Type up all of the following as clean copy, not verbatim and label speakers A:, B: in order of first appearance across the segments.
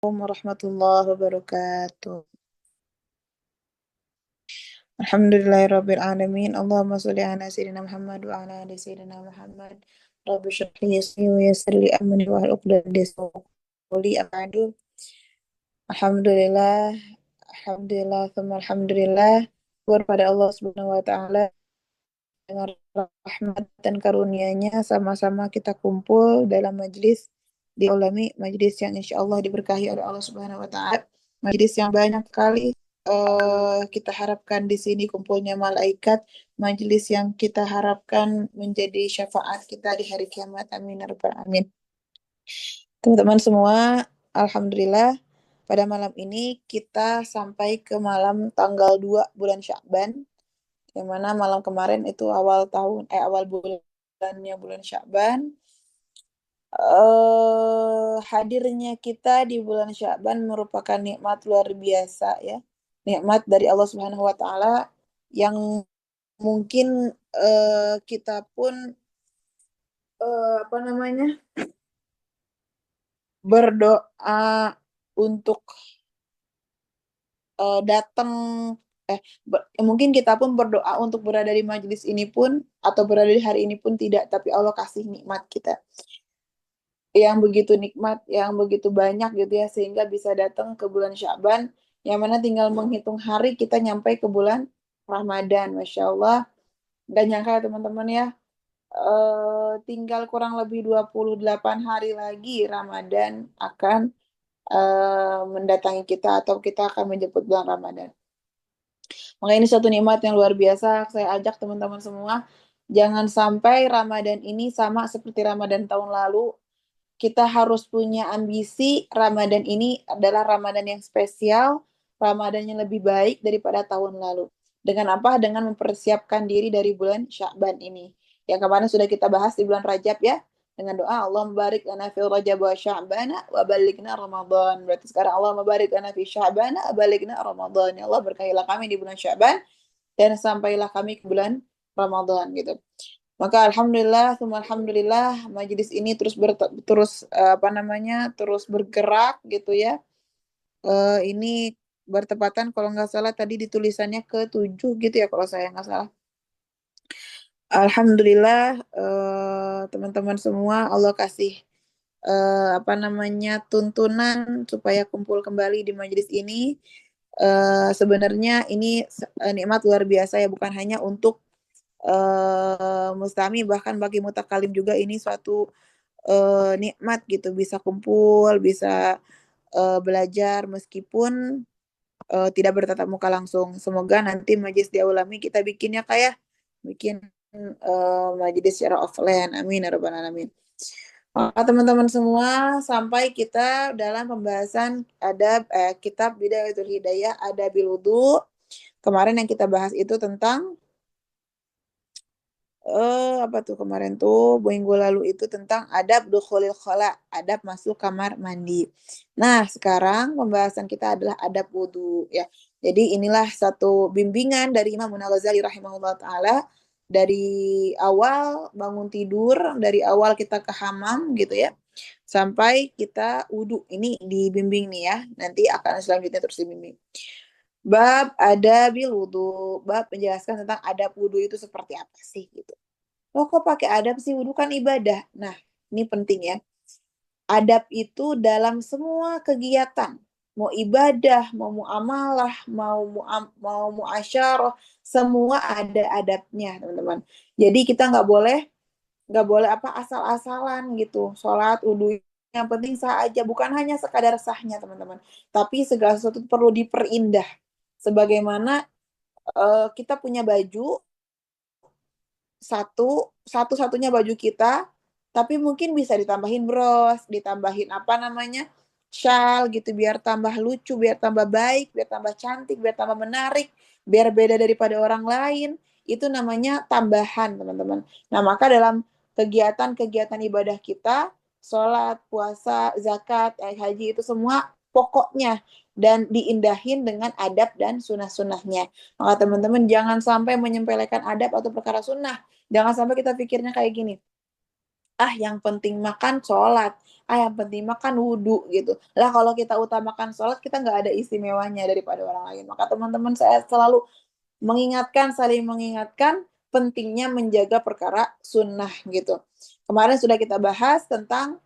A: Warahmatullahi wabarakatuh. Alhamdulillahirabbil alamin. Allahumma shalli ala sayyidina Muhammad wa ala ali sayyidina Muhammad. Rabbi shrah li sadri wa yassir li amri wa hlul 'uqdatam min lisani a'adu. Alhamdulillah, alhamdulillah, tsumma alhamdulillah. Syukur pada Allah Subhanahu wa taala dengan rahmat dan karunia-Nya sama-sama kita kumpul dalam majlis di Ulami, majlis yang insya Allah diberkahi oleh Allah Subhanahu wa taala. Majlis yang banyak sekali kita harapkan di sini kumpulnya malaikat, majlis yang kita harapkan menjadi syafaat kita di hari kiamat. Amin ya rabbal alamin. Teman-teman semua, alhamdulillah pada malam ini kita sampai ke malam tanggal 2 bulan Sya'ban, yang mana malam kemarin itu awal bulannya bulan Sya'ban. Hadirnya kita di bulan Sya'ban merupakan nikmat luar biasa ya. Nikmat dari Allah Subhanahu wa taala yang mungkin kita pun apa namanya? Berdoa untuk datang mungkin kita pun berdoa untuk berada di majelis ini pun atau berada di hari ini pun tidak, tapi Allah kasih nikmat kita yang begitu nikmat, yang begitu banyak gitu ya, sehingga bisa datang ke bulan Sya'ban, yang mana tinggal menghitung hari kita nyampe ke bulan Ramadan. Masya Allah, gak nyangka ya teman-teman ya, tinggal kurang lebih 28 hari lagi Ramadan akan mendatangi kita, atau kita akan menjemput bulan Ramadan. Maka ini satu nikmat yang luar biasa. Saya ajak teman-teman semua, jangan sampai Ramadan ini sama seperti Ramadan tahun lalu. Kita harus punya ambisi Ramadan ini adalah Ramadan yang spesial, Ramadan yang lebih baik daripada tahun lalu. Dengan apa? Dengan mempersiapkan diri dari bulan Sya'ban ini. Yang kemarin sudah kita bahas di bulan Rajab ya. Dengan doa Allah barik lana fil Rajab wa Sya'bana wa balighna Ramadan. Berarti sekarang Allah barik lana fi Sya'bana wa balighna Ramadan. Ya Allah, berkahilah kami di bulan Sya'ban dan sampailah kami ke bulan Ramadan gitu. Maka alhamdulillah, alhamdulillah majelis ini terus bergerak gitu ya. Ini bertepatan kalau nggak salah tadi ditulisannya ke-7 gitu ya kalau saya nggak salah. Alhamdulillah teman-teman semua Allah kasih tuntunan supaya kumpul kembali di majelis ini. Sebenarnya ini nikmat luar biasa ya, bukan hanya untuk mustami, bahkan bagi mutakalim juga ini suatu nikmat gitu, bisa kumpul, bisa belajar meskipun tidak bertatap muka langsung. Semoga nanti majelis di Ulami kita bikinnya kayak bikin majelis secara offline. Amin ya rabbal alamin. Maka teman-teman semua, sampai kita dalam pembahasan kitab Bidayatul Hidayah Adabil Wudu. Kemarin yang kita bahas itu tentang apa tuh kemarin tuh minggu lalu itu tentang adab dukhulil khala, adab masuk kamar mandi. Nah, sekarang pembahasan kita adalah adab wudu ya. Jadi inilah satu bimbingan dari Imam Al-Ghazali rahimahullah taala, dari awal bangun tidur, dari awal kita ke hamam gitu ya, sampai kita wudu. Ini dibimbing nih ya. Nanti akan selanjutnya terus dibimbing. Bab adabil wudu, bab menjelaskan tentang adab wudu itu seperti apa sih gitu. Lo kok pakai adab sih, wudu kan ibadah. Nah, ini penting ya. Adab itu dalam semua kegiatan, mau ibadah, mau muamalah, mau muasyarah, semua ada adabnya, teman-teman. Jadi kita nggak boleh apa asal-asalan gitu. Sholat, wudu, yang penting sah aja, bukan hanya sekadar sahnya, teman-teman. Tapi segala sesuatu perlu diperindah. Sebagaimana kita punya baju satu-satunya baju kita, tapi mungkin bisa ditambahin bros, ditambahin shawl gitu, biar tambah lucu, biar tambah baik, biar tambah cantik, biar tambah menarik, biar beda daripada orang lain. Itu namanya tambahan, teman-teman. Nah, maka dalam kegiatan-kegiatan ibadah kita, sholat, puasa, zakat, haji, itu semua pokoknya dan diindahin dengan adab dan sunnah-sunnahnya. Maka teman-teman jangan sampai menyempelekan adab atau perkara sunnah. Jangan sampai kita pikirnya kayak gini. yang penting makan sholat, yang penting makan wudhu gitu. Lah kalau kita utamakan sholat, kita nggak ada istimewanya daripada orang lain. Maka teman-teman, saya selalu saling mengingatkan pentingnya menjaga perkara sunnah gitu. Kemarin sudah kita bahas tentang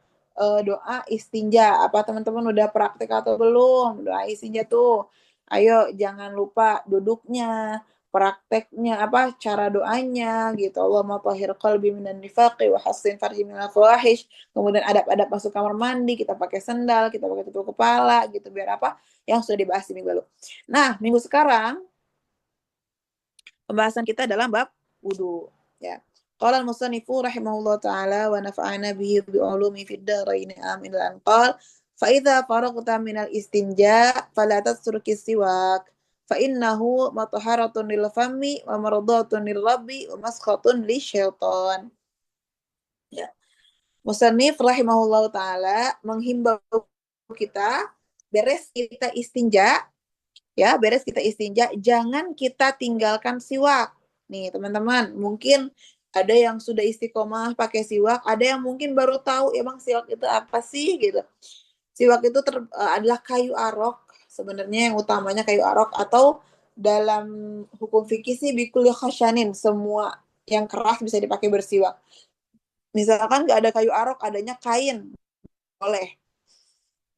A: doa istinja. Apa teman-teman udah praktek atau belum? Doa istinja tuh. Ayo jangan lupa duduknya, prakteknya, cara doanya gitu. Allahumma tahhir qalbi minan nifaqi wa hassin farji minal fawahish. Kemudian adab-adab masuk kamar mandi, kita pakai sendal, kita pakai tutup kepala gitu, biar apa? Yang sudah dibahas di minggu lalu. Nah, minggu sekarang pembahasan kita dalam bab wudu, ya. Qala al-musannifu rahimahullah taala wa nafa'ana bihi bi ulumi fid dharain amin an qala fa idza faragta minal istinja fala tasruki siwak fa innahu mataharatun lil fami wa mardatun lil rabbi wa maskhatun lisyaitan. Ya. Musannif rahimahullah taala menghimbau kita beres kita istinja, jangan kita tinggalkan siwak. Nih teman-teman, mungkin ada yang sudah istiqomah pakai siwak, ada yang mungkin baru tahu emang siwak itu apa sih gitu. Siwak itu adalah kayu arok, sebenarnya yang utamanya kayu arok, atau dalam hukum fikih sih bikul khasyanin, semua yang keras bisa dipakai bersiwak. Misalkan nggak ada kayu arok, adanya kain, boleh.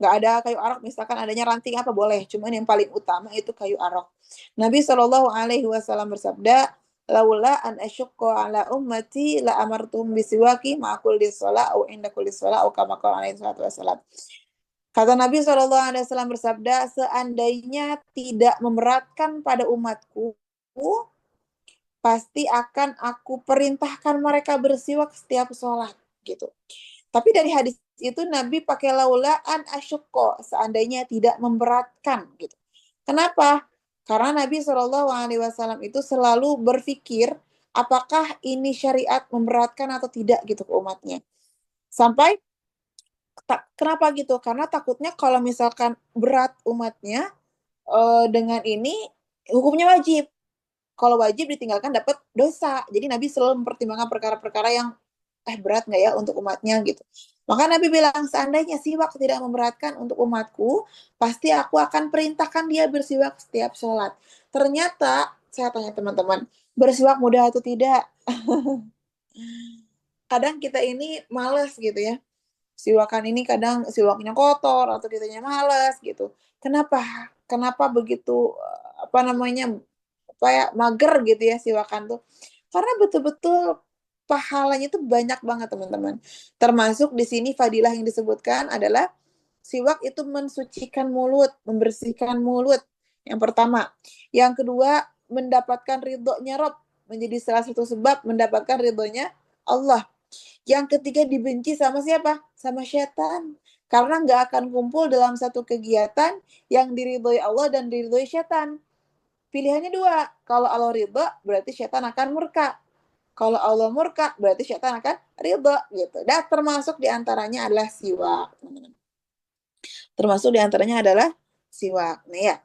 A: Nggak ada kayu arok, misalkan adanya ranting apa boleh, cuman yang paling utama itu kayu arok. Nabi Shallallahu Alaihi Wasallam bersabda, laula an asyukko ala ummati la amartum bisiwaki ma'akul disola au inda kulli sola au kama qala alaihi wasallam. Kata Nabi Shallallahu Alaihi Wasallam bersabda, seandainya tidak memberatkan pada umatku, pasti akan aku perintahkan mereka bersiwak setiap sholat gitu. Tapi dari hadis itu Nabi pakai laulaan asyukko, seandainya tidak memberatkan gitu. Kenapa? Karena Nabi Shallallahu Alaihi Wasallam itu selalu berpikir apakah ini syariat memberatkan atau tidak gitu ke umatnya. Sampai kenapa gitu? Karena takutnya kalau misalkan berat umatnya dengan ini hukumnya wajib. Kalau wajib ditinggalkan dapat dosa. Jadi Nabi selalu mempertimbangkan perkara-perkara yang berat nggak ya untuk umatnya gitu. Maka Nabi bilang, seandainya siwak tidak memberatkan untuk umatku, pasti aku akan perintahkan dia bersiwak setiap sholat. Ternyata, saya tanya teman-teman, bersiwak mudah atau tidak? Kadang kita ini males gitu ya. Siwakan ini kadang siwaknya kotor atau kitanya males gitu. Kenapa? Kenapa begitu mager gitu ya siwakan tuh? Karena betul-betul pahalanya itu banyak banget teman-teman. Termasuk di sini fadilah yang disebutkan adalah siwak itu mensucikan mulut, membersihkan mulut. Yang pertama. Yang kedua, mendapatkan ridhonya Rob. Menjadi salah satu sebab mendapatkan ridhonya Allah. Yang ketiga, dibenci sama siapa? Sama setan. Karena nggak akan kumpul dalam satu kegiatan yang diridhoi Allah dan diridhoi setan. Pilihannya dua. Kalau Allah ridho, berarti setan akan murka. Kalau Allah murka, berarti setan akan ridho gitu. Dan termasuk diantaranya adalah siwak. Termasuk diantaranya adalah siwak. Nih ya.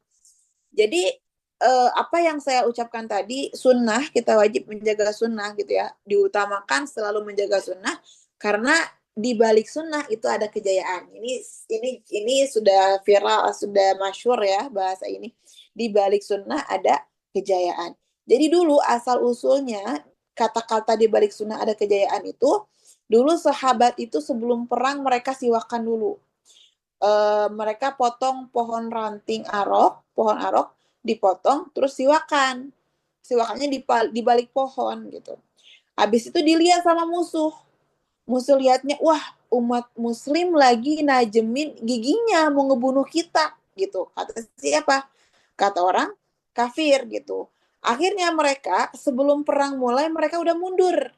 A: Jadi apa yang saya ucapkan tadi, sunnah, kita wajib menjaga sunnah gitu ya. Diutamakan selalu menjaga sunnah karena di balik sunnah itu ada kejayaan. Ini sudah viral, sudah masyhur ya bahasa ini. Di balik sunnah ada kejayaan. Jadi dulu asal usulnya kata-kata di balik sunnah ada kejayaan itu, dulu sahabat itu sebelum perang mereka siwakan dulu. Mereka potong pohon arok dipotong terus siwakan. Siwakannya di balik pohon gitu. Habis itu dilihat sama musuh. Musuh lihatnya, wah, umat muslim lagi najemin giginya mau ngebunuh kita gitu. Kata siapa? Kata orang kafir gitu. Akhirnya mereka sebelum perang mulai mereka udah mundur.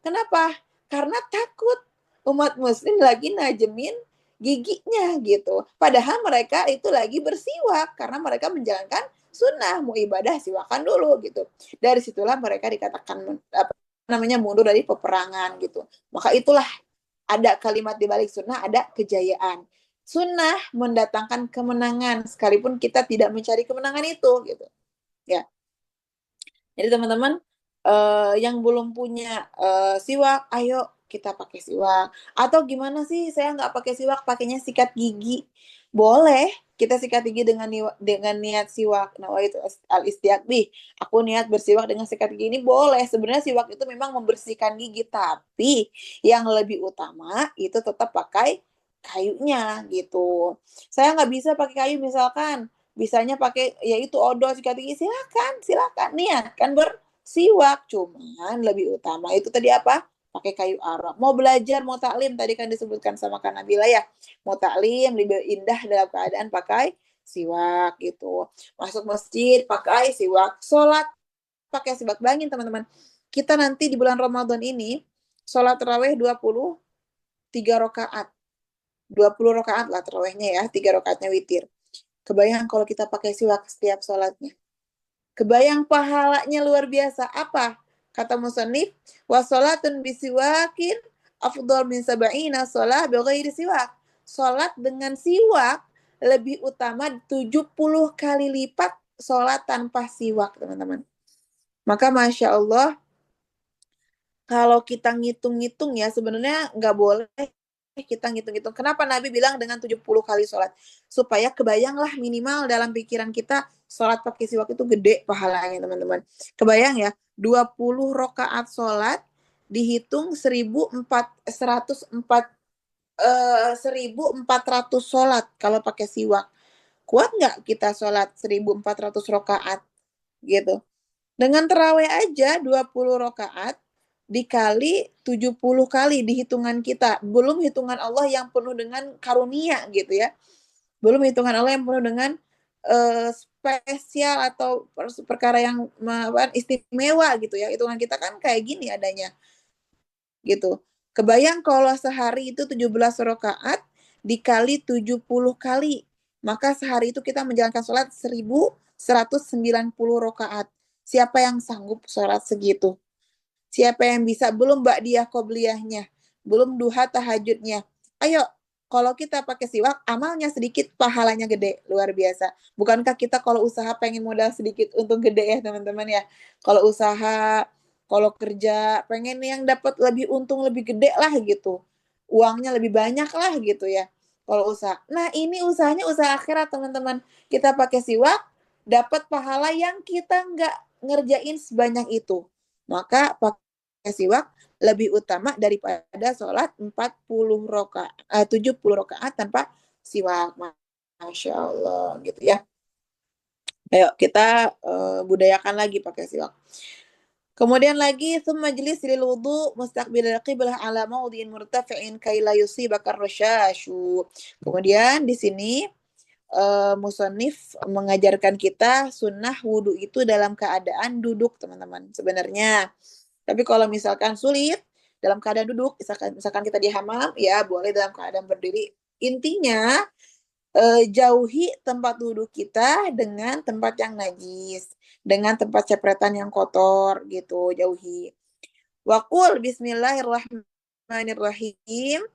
A: Kenapa? Karena takut umat muslim lagi najemin giginya gitu. Padahal mereka itu lagi bersiwak karena mereka menjalankan sunnah, mau ibadah siwakan dulu gitu. Dari situlah mereka dikatakan mundur dari peperangan gitu. Maka itulah ada kalimat di balik sunnah, ada kejayaan. Sunnah mendatangkan kemenangan sekalipun kita tidak mencari kemenangan itu gitu. Ya. Jadi teman-teman yang belum punya siwak, ayo kita pakai siwak. Atau gimana sih, saya nggak pakai siwak, pakainya sikat gigi. Boleh, kita sikat gigi dengan niat siwak. Nah, itu al-istiaqbih. Aku niat bersiwak dengan sikat gigi ini boleh. Sebenarnya siwak itu memang membersihkan gigi, tapi yang lebih utama itu tetap pakai kayunya gitu. Saya nggak bisa pakai kayu misalkan, bisanya pakai yaitu odol sikat gigi, silakan niat kan bersiwak, cuman lebih utama itu tadi apa? Pakai kayu arang. Mau belajar, mau taklim, tadi kan disebutkan sama Kak Nabila ya, mau taklim lebih indah dalam keadaan pakai siwak gitu. Masuk masjid pakai siwak, sholat pakai siwak. Bayangin teman-teman, kita nanti di bulan Ramadan ini sholat tarawih 23 rakaat. 20 rakaat lah tarawihnya ya, 3 rakaatnya witir. Kebayang kalau kita pakai siwak setiap sholatnya. Kebayang pahalanya luar biasa. Apa? Kata musannif, wa sholatun bisiwakin afdal min sab'ina sholah bighairi siwak. Sholat dengan siwak lebih utama 70 kali lipat sholat tanpa siwak, teman-teman. Maka Masya Allah, kalau kita ngitung-ngitung ya, sebenarnya nggak boleh kita ngitung-ngitung. Kenapa Nabi bilang dengan 70 kali sholat? Supaya kebayanglah minimal dalam pikiran kita, sholat pakai siwak itu gede pahalanya, teman-teman. Kebayang ya, 20 rakaat sholat dihitung 1400 sholat kalau pakai siwak. Kuat nggak kita sholat 1400 rakaat gitu? Dengan terawih aja 20 rakaat dikali 70 kali di hitungan kita. Belum hitungan Allah yang penuh dengan karunia gitu ya. Belum hitungan Allah yang penuh dengan spesial atau perkara yang istimewa gitu ya. Hitungan kita kan kayak gini adanya gitu. Kebayang kalau sehari itu 17 rakaat dikali 70 kali. Maka sehari itu kita menjalankan sholat 1190 rakaat. Siapa yang sanggup sholat segitu? Siapa yang bisa? Belum ba'diyah qobliyahnya. Belum duha tahajudnya. Ayo, kalau kita pakai siwak, amalnya sedikit, pahalanya gede. Luar biasa. Bukankah kita kalau usaha pengen modal sedikit untuk gede ya teman-teman ya? Kalau usaha, kalau kerja, pengen yang dapat lebih untung lebih gede lah gitu. Uangnya lebih banyak lah gitu ya. Kalau usaha. Nah ini usahanya usaha akhirat teman-teman. Kita pakai siwak, dapat pahala yang kita nggak ngerjain sebanyak itu. Maka pakai siwak lebih utama daripada sholat 40 rakaat, 70 rakaat tanpa siwak. Masya Allah gitu ya. Ayo kita budayakan lagi pakai siwak. Kemudian lagi majlis lil wudu mustaqbilal qiblah ala maudhi'in murtafi'in kai la yusibaka rasyashu. Kemudian di sini musonif mengajarkan kita sunnah wudhu itu dalam keadaan duduk teman-teman sebenarnya. Tapi kalau misalkan sulit dalam keadaan duduk, misalkan kita di hamam, ya boleh dalam keadaan berdiri. Intinya jauhi tempat duduk kita dengan tempat yang najis, dengan tempat cepretan yang kotor gitu, jauhi. Waqul bismillahirrahmanirrahim.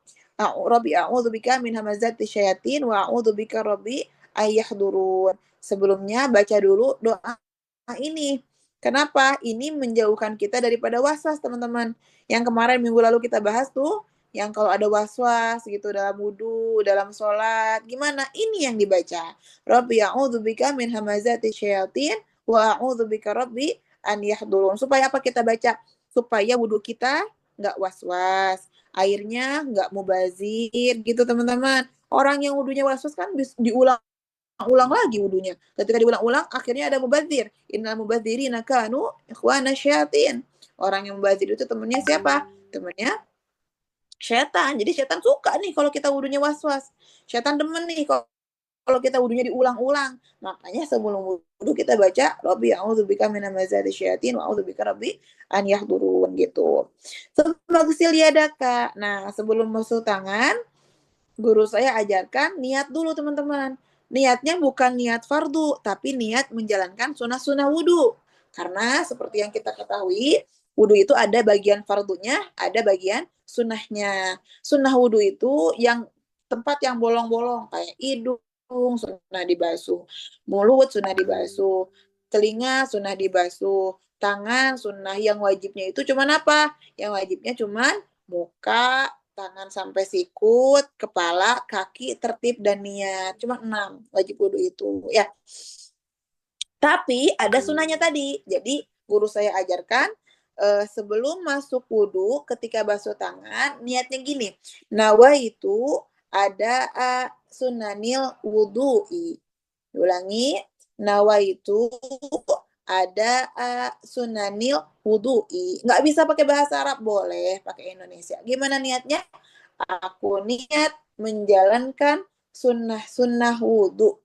A: Rabbi a'udzubika min hamazati syayatin wa a'udzubika rabbi ayyahdurun. Sebelumnya baca dulu doa ini. Kenapa? Ini menjauhkan kita daripada waswas, teman-teman. Yang kemarin minggu lalu kita bahas tuh, yang kalau ada waswas gitu dalam wudu, dalam sholat, gimana? Ini yang dibaca. Rabbi a'udzubika min hamazati syayatin wa a'udzubika rabbi an yahdurun. Supaya apa kita baca? Supaya wudu kita nggak was-was, airnya nggak mubazir gitu teman-teman. Orang yang wudunya was-was kan diulang lagi wudunya. Ketika diulang-ulang akhirnya ada mubazir. Innal mubazirina kanu ikhwana syayatin. Orang yang mubazir itu temannya siapa? Temannya setan. Jadi setan suka nih kalau kita wudunya was-was. Setan demen nih kalau kita wudunya diulang-ulang. Makanya sebelum wudu kita baca Rabbi a'udzubika minamazati syayatin wa a'udzubika rabbi an yahdurun gitu. Sebagsil yadaka. Nah, sebelum masuk tangan, guru saya ajarkan niat dulu teman-teman. Niatnya bukan niat fardu, tapi niat menjalankan sunnah-sunnah wudhu. Karena seperti yang kita ketahui, wudhu itu ada bagian fardunya, ada bagian sunnahnya. Sunnah wudhu itu yang tempat yang bolong-bolong, kayak hidung, sunnah dibasuh. Mulut, sunnah dibasuh. Telinga, sunnah dibasuh. Tangan, sunnah. Yang wajibnya itu cuman apa? Yang wajibnya cuman muka, tangan sampai sikut, kepala, kaki, tertib, dan niat. Cuma 6 wajib wudhu itu ya. Tapi ada sunahnya tadi. Jadi guru saya ajarkan sebelum masuk wudhu, ketika basuh tangan, niatnya gini. Nawa itu ada sunanil wudhu'i. Ulangi, nawa itu ada sunanil wudhu'i. Nggak bisa pakai bahasa Arab, boleh pakai Indonesia. Gimana niatnya? Aku niat menjalankan sunnah-sunnah wudhu.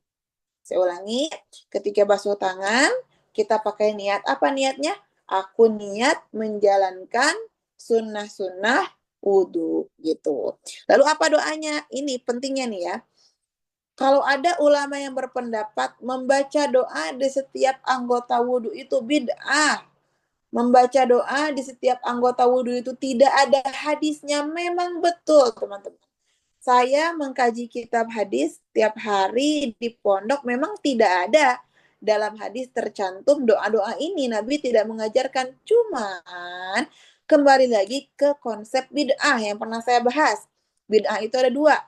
A: Saya ulangi, ketika basuh tangan, kita pakai niat. Apa niatnya? Aku niat menjalankan sunnah-sunnah wudhu. Gitu. Lalu apa doanya? Ini pentingnya nih ya. Kalau ada ulama yang berpendapat membaca doa di setiap anggota wudhu itu bid'ah. Membaca doa di setiap anggota wudhu itu tidak ada hadisnya. Memang betul teman-teman. Saya mengkaji kitab hadis tiap hari di pondok, memang tidak ada dalam hadis tercantum doa-doa ini. Nabi tidak mengajarkan. Cuman kembali lagi ke konsep bid'ah yang pernah saya bahas. Bid'ah itu ada dua.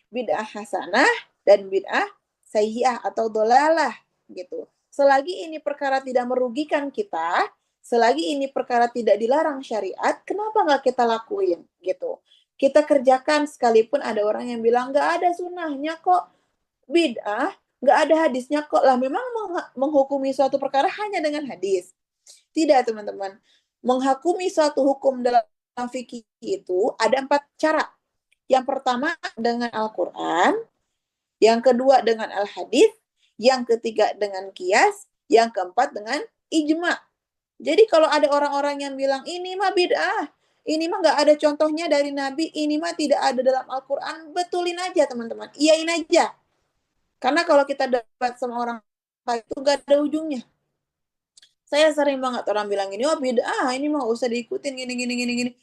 A: Bid'ah hasanah dan bid'ah sayyi'ah atau dolalah gitu. Selagi ini perkara tidak merugikan kita, selagi ini perkara tidak dilarang syariat, kenapa nggak kita lakuin gitu? Kita kerjakan sekalipun ada orang yang bilang nggak ada sunnahnya kok, bid'ah, nggak ada hadisnya kok. Lah memang menghukumi suatu perkara hanya dengan hadis? Tidak teman-teman. Menghukumi suatu hukum dalam fikih itu ada 4 cara. Yang pertama dengan Al-Quran, yang kedua dengan Al-Hadis, yang ketiga dengan Qiyas, yang keempat dengan Ijma. Jadi kalau ada orang-orang yang bilang ini mah bid'ah, ini mah nggak ada contohnya dari Nabi, ini mah tidak ada dalam Al-Quran, betulin aja teman-teman, iyain aja. Karena kalau kita debat sama orang itu nggak ada ujungnya. Saya sering banget orang bilang ini, oh bid'ah, ini mah usah diikutin gini.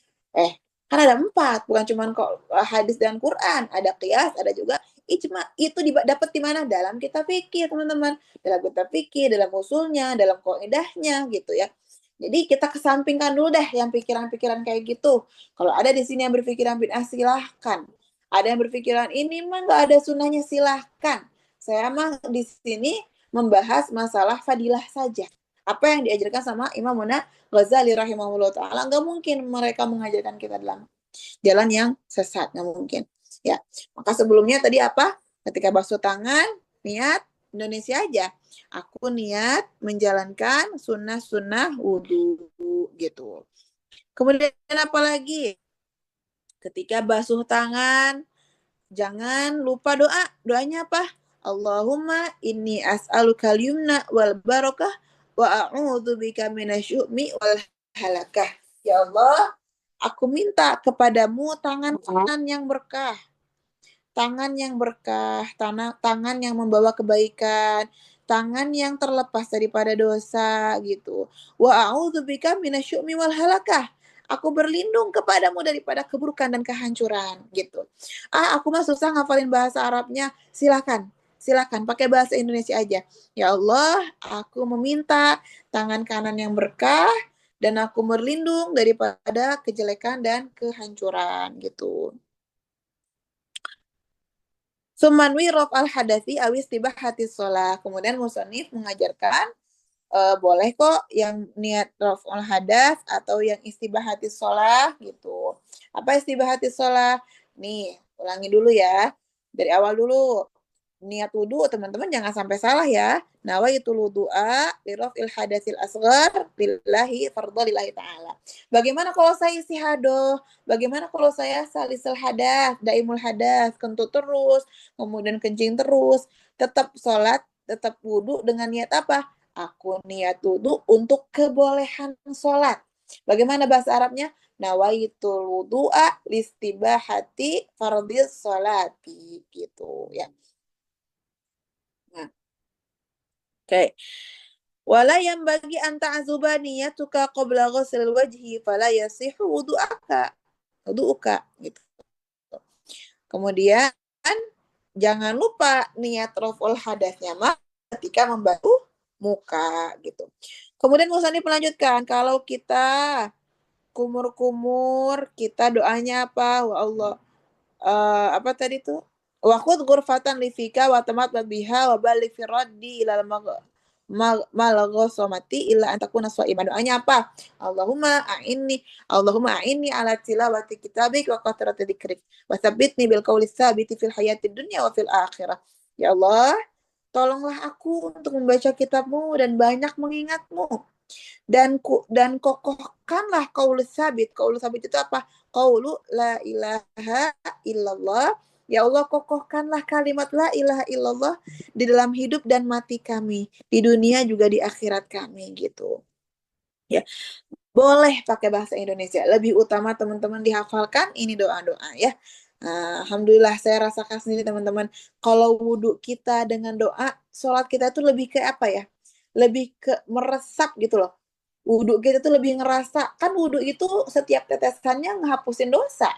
A: Kan ada 4, bukan cuma kok hadis dan Quran, ada qiyas, ada juga ijma. Itu dapat di mana? Dalam kitab fikih, teman-teman. Dalam kitab fikih, dalam usulnya, dalam kaidahnya gitu ya. Jadi kita kesampingkan dulu deh yang pikiran-pikiran kayak gitu. Kalau ada di sini yang berpikiran bid'ah, silahkan. Ada yang berpikiran ini mah nggak ada sunnahnya, silahkan. Saya mah di sini membahas masalah fadilah saja. Apa yang diajarkan sama Imam Ghazali rahimahullah ta'ala, nggak mungkin mereka mengajarkan kita dalam jalan yang sesat, nggak mungkin. Ya, maka sebelumnya tadi apa? Ketika basuh tangan, niat Indonesia aja. Aku niat menjalankan sunnah-sunnah wudhu gitu. Kemudian apa lagi? Ketika basuh tangan, jangan lupa doa. Doanya apa? Allahumma inni as'aluka al-yumna wal barakah wa a'udzu bika minasyu'mi wal halakah. Ya Allah, aku minta kepadamu tangan kanan yang berkah. Tangan yang berkah, tangan yang membawa kebaikan, tangan yang terlepas daripada dosa gitu. Wa a'udzubika minasyu'mi wal halakah. Aku berlindung kepadamu daripada keburukan dan kehancuran gitu. Aku mah susah ngafalin bahasa Arabnya. Silakan pakai bahasa Indonesia aja. Ya Allah, aku meminta tangan kanan yang berkah dan aku berlindung daripada kejelekan dan kehancuran gitu. Sumanwi rof al hadasi awis tibah hati sholah. Kemudian musonif mengajarkan boleh kok yang niat rof al hadas atau yang istibahati sholah gitu. Apa istibahati sholah? Nih, ulangi dulu ya. Dari awal dulu. Niat wudhu teman-teman jangan sampai salah ya. Nawaitul wudu'a lirafil hadasil asghar lillahi fardhu lillahi ta'ala. Bagaimana kalau saya istihadoh? Bagaimana kalau saya salisul hadas, daimul hadas, kentut terus, kemudian kencing terus, tetap sholat, tetap wudhu dengan niat apa? Aku niat wudhu untuk kebolehan sholat. Bagaimana bahasa Arabnya? Nawaitul wudu'a listibahati fardhis sholati gitu ya. Nah, oke. Wala yang bagi anta azuba niyatuka qabla ghusl wajhi fala yasihu wudu'uka gitu. Kemudian jangan lupa niat raful hadasnya mah ketika membasuh muka gitu. Kemudian Musani melanjutkan kalau kita kumur-kumur kita doanya apa? Wa Allah apa tadi tuh? Wa khudh ghurfatan li fika wa tamat biha wa baligh fi raddi ila malghasomati illa an takuna sha'iman. Doanya apa? Allahumma a'inni ala tilawati kitabik wa kathrati dzikrik wa tsabbitni bil qawli tsabiti fil hayatid dunya wa fil akhirah. Ya Allah, tolonglah aku untuk membaca kitabmu dan banyak mengingatmu. Dan kokohkanlah qaulus sabit. Qaulus sabit itu apa? Qaulu la ilaha illallah. Ya Allah, kokohkanlah kalimat la ilaha illallah di dalam hidup dan mati kami, di dunia juga di akhirat kami gitu. Ya, boleh pakai bahasa Indonesia. Lebih utama teman-teman dihafalkan ini doa-doa ya. Alhamdulillah saya rasakan sendiri teman-teman. Kalau wudhu kita dengan doa, sholat kita itu lebih ke apa ya? Lebih ke meresap gitu loh. Wudhu kita tuh lebih ngerasa. Kan wudhu itu setiap tetesannya ngehapusin dosa.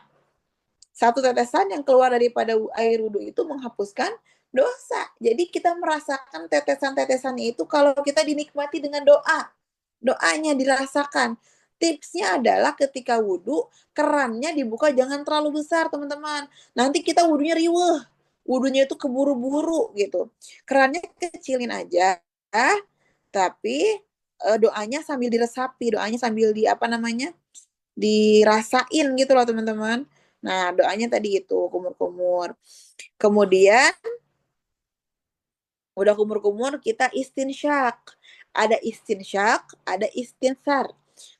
A: Satu tetesan yang keluar daripada air wudhu itu menghapuskan dosa. Jadi kita merasakan tetesan-tetesannya itu kalau kita dinikmati dengan doa. Doanya dirasakan. Tipsnya adalah ketika wudhu, kerannya dibuka jangan terlalu besar teman-teman. Nanti kita wudhunya riweh. Wudhunya itu keburu-buru gitu. Kerannya kecilin aja, tapi doanya sambil diresapi, doanya sambil di apa namanya, dirasain gitu loh teman-teman. Nah doanya tadi itu kumur-kumur. Kemudian udah kumur-kumur kita istinsyak. Ada istinsyak, ada istinsar.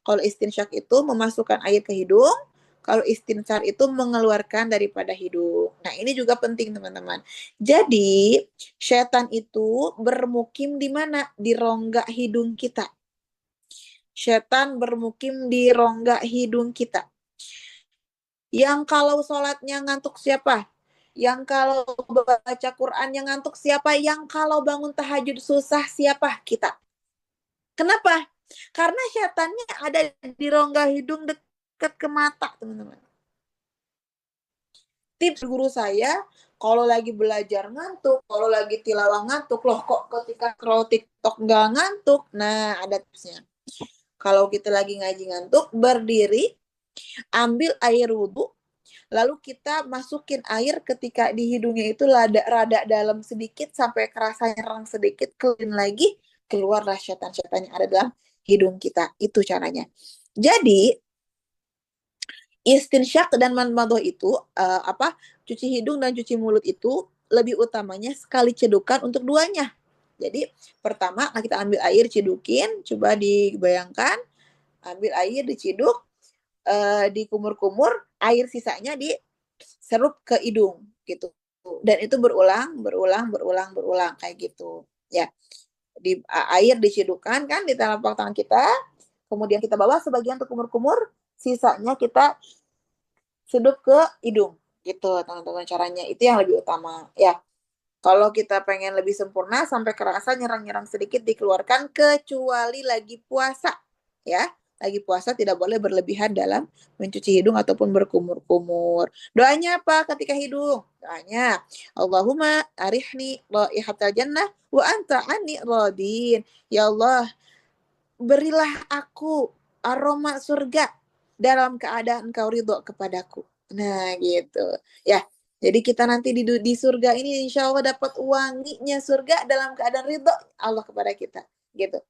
A: Kalau istinsyak itu memasukkan air ke hidung, kalau istinsar itu mengeluarkan daripada hidung. Nah ini juga penting teman-teman. Jadi setan itu bermukim di mana? Di rongga hidung kita. Setan bermukim di rongga hidung kita. Yang kalau sholatnya ngantuk siapa? Yang kalau baca Quran yang ngantuk siapa? Yang kalau bangun tahajud susah siapa? Kita. Kenapa? Karena setannya ada di rongga hidung dekat ke mata, teman-teman. Tips guru saya, kalau lagi belajar ngantuk, kalau lagi tilawah ngantuk, loh kok ketika scroll TikTok nggak ngantuk? Nah, ada tipsnya. Kalau kita lagi ngaji ngantuk, berdiri, ambil air wudhu, lalu kita masukin air ketika di hidungnya itu rada dalam sedikit sampai kerasa nyerang sedikit, clean lagi, keluarlah setan-setan yang ada dalam hidung kita. Itu caranya. Jadi istinsyak dan madmadah itu cuci hidung dan cuci mulut itu lebih utamanya sekali cedukan untuk duanya. Jadi pertama kita ambil air cedukin, coba dibayangkan, ambil air diciduk, dikumur-kumur, air sisanya diserup ke hidung gitu. Dan itu berulang kayak gitu. Ya. Air dicidukkan kan di telapak tangan kita, kemudian kita bawa sebagian untuk kumur-kumur, sisanya kita sedup ke hidung gitu teman-teman caranya. Itu yang lebih utama ya. Kalau kita pengen lebih sempurna sampai kerasa nyerang-nyerang sedikit dikeluarkan, kecuali lagi puasa ya. Lagi puasa tidak boleh berlebihan dalam mencuci hidung ataupun berkumur-kumur. Doanya apa ketika hidung? Doanya Allahumma arihni raihatal jannah wa anta anni radin. Ya Allah, berilah aku aroma surga dalam keadaan engkau ridho kepadaku. Nah gitu ya. Jadi kita nanti di surga ini insya Allah dapat wanginya surga dalam keadaan ridho Allah kepada kita gitu.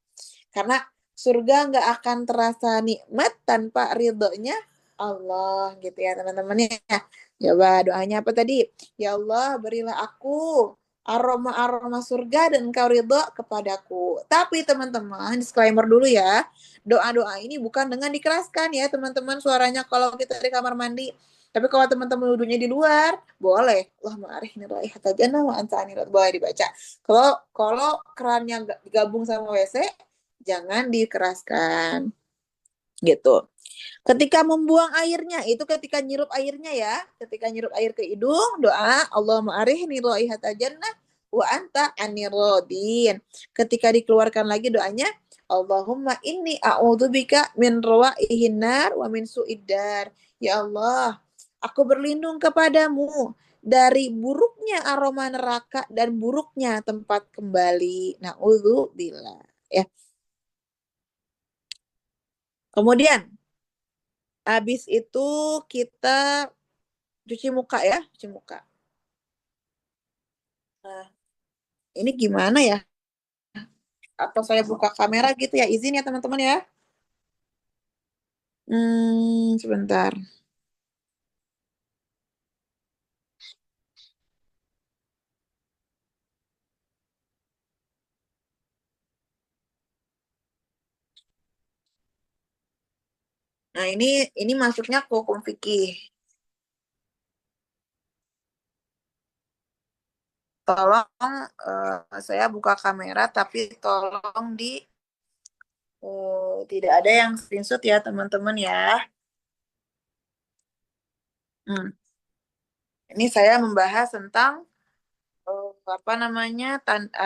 A: Karena surga nggak akan terasa nikmat tanpa ridhonya Allah gitu ya teman-teman ya. Coba doanya apa tadi? Ya Allah berilah aku aroma-aroma surga dan engkau ridho kepadaku. Tapi teman-teman, disclaimer dulu ya. Doa-doa ini bukan dengan dikeraskan ya teman-teman suaranya kalau kita di kamar mandi. Tapi kalau teman-teman duduknya di luar, boleh. Allahumma arihni raihatal jannah wa anta anil boleh dibaca. Kalau kerannya digabung sama WC, jangan dikeraskan. Gitu. Ketika membuang airnya, itu ketika nyirup airnya ya. Ketika nyirup air ke hidung, doa Allahumma arihni raihatal jannah wa anta anir radin. Ketika dikeluarkan lagi doanya, Allahumma inni a'udzubika min rawaihin nar wa min su'iddar. Ya Allah, aku berlindung kepadamu dari buruknya aroma neraka dan buruknya tempat kembali. Na'udzubillah. Ya. Kemudian Habis itu kita cuci muka ya, cuci muka. Nah, ini gimana ya? Atau saya buka kamera gitu ya? Izin ya teman-teman ya. Sebentar. Nah, ini masuknya ke hukum fikih. Tolong saya buka kamera tapi tolong tidak ada yang screenshot ya teman-teman ya. Hmm. Ini saya membahas tentang apa namanya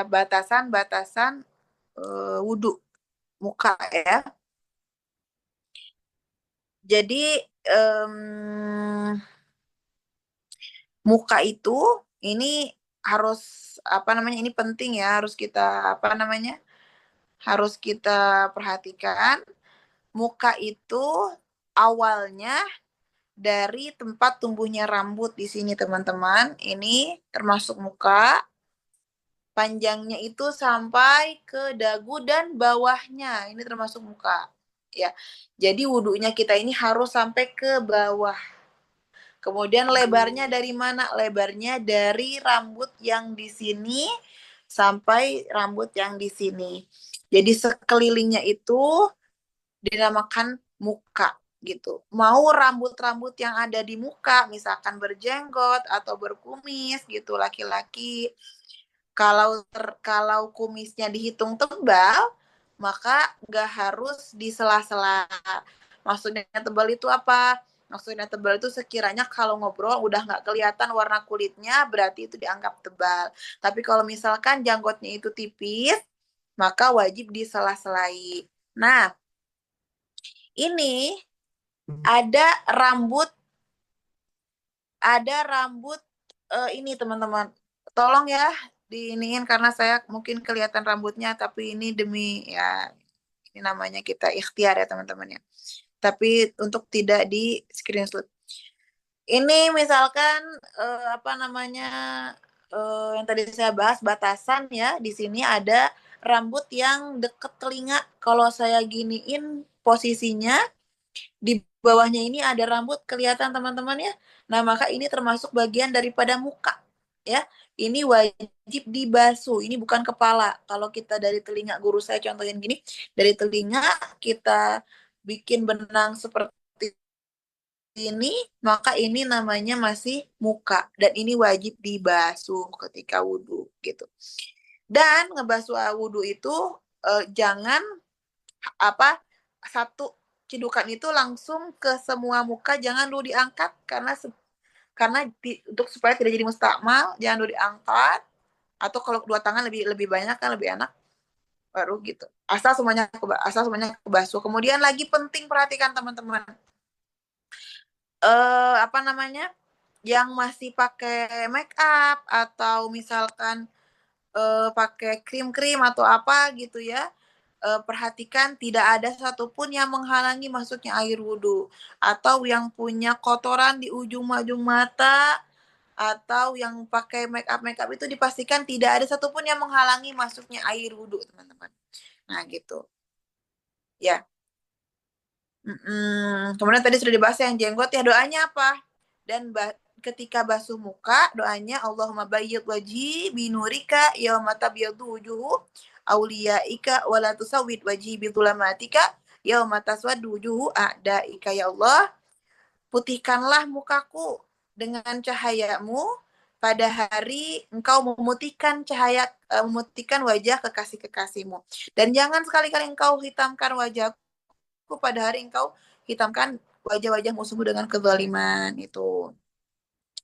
A: batasan-batasan wudhu muka ya. Jadi em, muka itu ini harus apa namanya ini penting ya harus kita apa namanya harus kita perhatikan. Muka itu awalnya dari tempat tumbuhnya rambut di sini teman-teman. Ini termasuk muka. Panjangnya itu sampai ke dagu dan bawahnya. Ini termasuk muka. Ya. Jadi wudhunya kita ini harus sampai ke bawah. Kemudian lebarnya dari mana? Lebarnya dari rambut yang di sini sampai rambut yang di sini. Jadi sekelilingnya itu dinamakan muka gitu. Mau rambut-rambut yang ada di muka, misalkan berjenggot atau berkumis gitu laki-laki. Kalau kumisnya dihitung tebal, maka nggak harus di sela-sela. Maksudnya tebal itu apa? Maksudnya tebal itu sekiranya kalau ngobrol udah nggak kelihatan warna kulitnya, berarti itu dianggap tebal. Tapi kalau misalkan janggutnya itu tipis, maka wajib di sela-selai. Nah, ini ada rambut, ada rambut ini teman-teman. Tolong ya diiniin karena saya mungkin kelihatan rambutnya, tapi ini demi ya ini namanya kita ikhtiar ya teman-teman ya. Tapi untuk tidak di screenshot. Ini misalkan apa namanya yang tadi saya bahas batasan ya. Di sini ada rambut yang deket telinga. Kalau saya giniin posisinya di bawahnya ini ada rambut kelihatan teman-teman ya. Nah, maka ini termasuk bagian daripada muka ya. Ini wajib dibasuh. Ini bukan kepala. Kalau kita dari telinga guru saya contohin gini, dari telinga kita bikin benang seperti ini, maka ini namanya masih muka dan ini wajib dibasuh ketika wudhu gitu. Dan ngebasuh wudhu itu jangan apa satu cidukan itu langsung ke semua muka, jangan dulu diangkat karena untuk supaya tidak jadi mustakmal jangan dulu diangkat, atau kalau kedua tangan lebih lebih banyak kan lebih enak, baru gitu asal semuanya kebasuh. Kemudian lagi penting perhatikan teman-teman, apa namanya yang masih pakai make up atau misalkan pakai krim-krim atau apa gitu ya, perhatikan tidak ada satupun yang menghalangi masuknya air wudhu, atau yang punya kotoran di ujung mata atau yang pakai make up itu dipastikan tidak ada satupun yang menghalangi masuknya air wudhu teman-teman. Nah gitu ya. Kemudian tadi sudah dibahas yang jenggot ya, doanya apa? Dan ketika basuh muka, doanya Allahumma bayyid wajhi binurika yauma tabyaddu wujuhu auliyaika wa la tusawwid wajhi bidulamatika yauma taswaddu wujuhu a'daika. Ya Allah, putihkanlah mukaku dengan cahayamu pada hari engkau memutihkan wajah kekasih-kekasihmu. Dan jangan sekali-kali engkau hitamkan wajahku pada hari engkau hitamkan wajah-wajah musuhmu dengan kezaliman itu.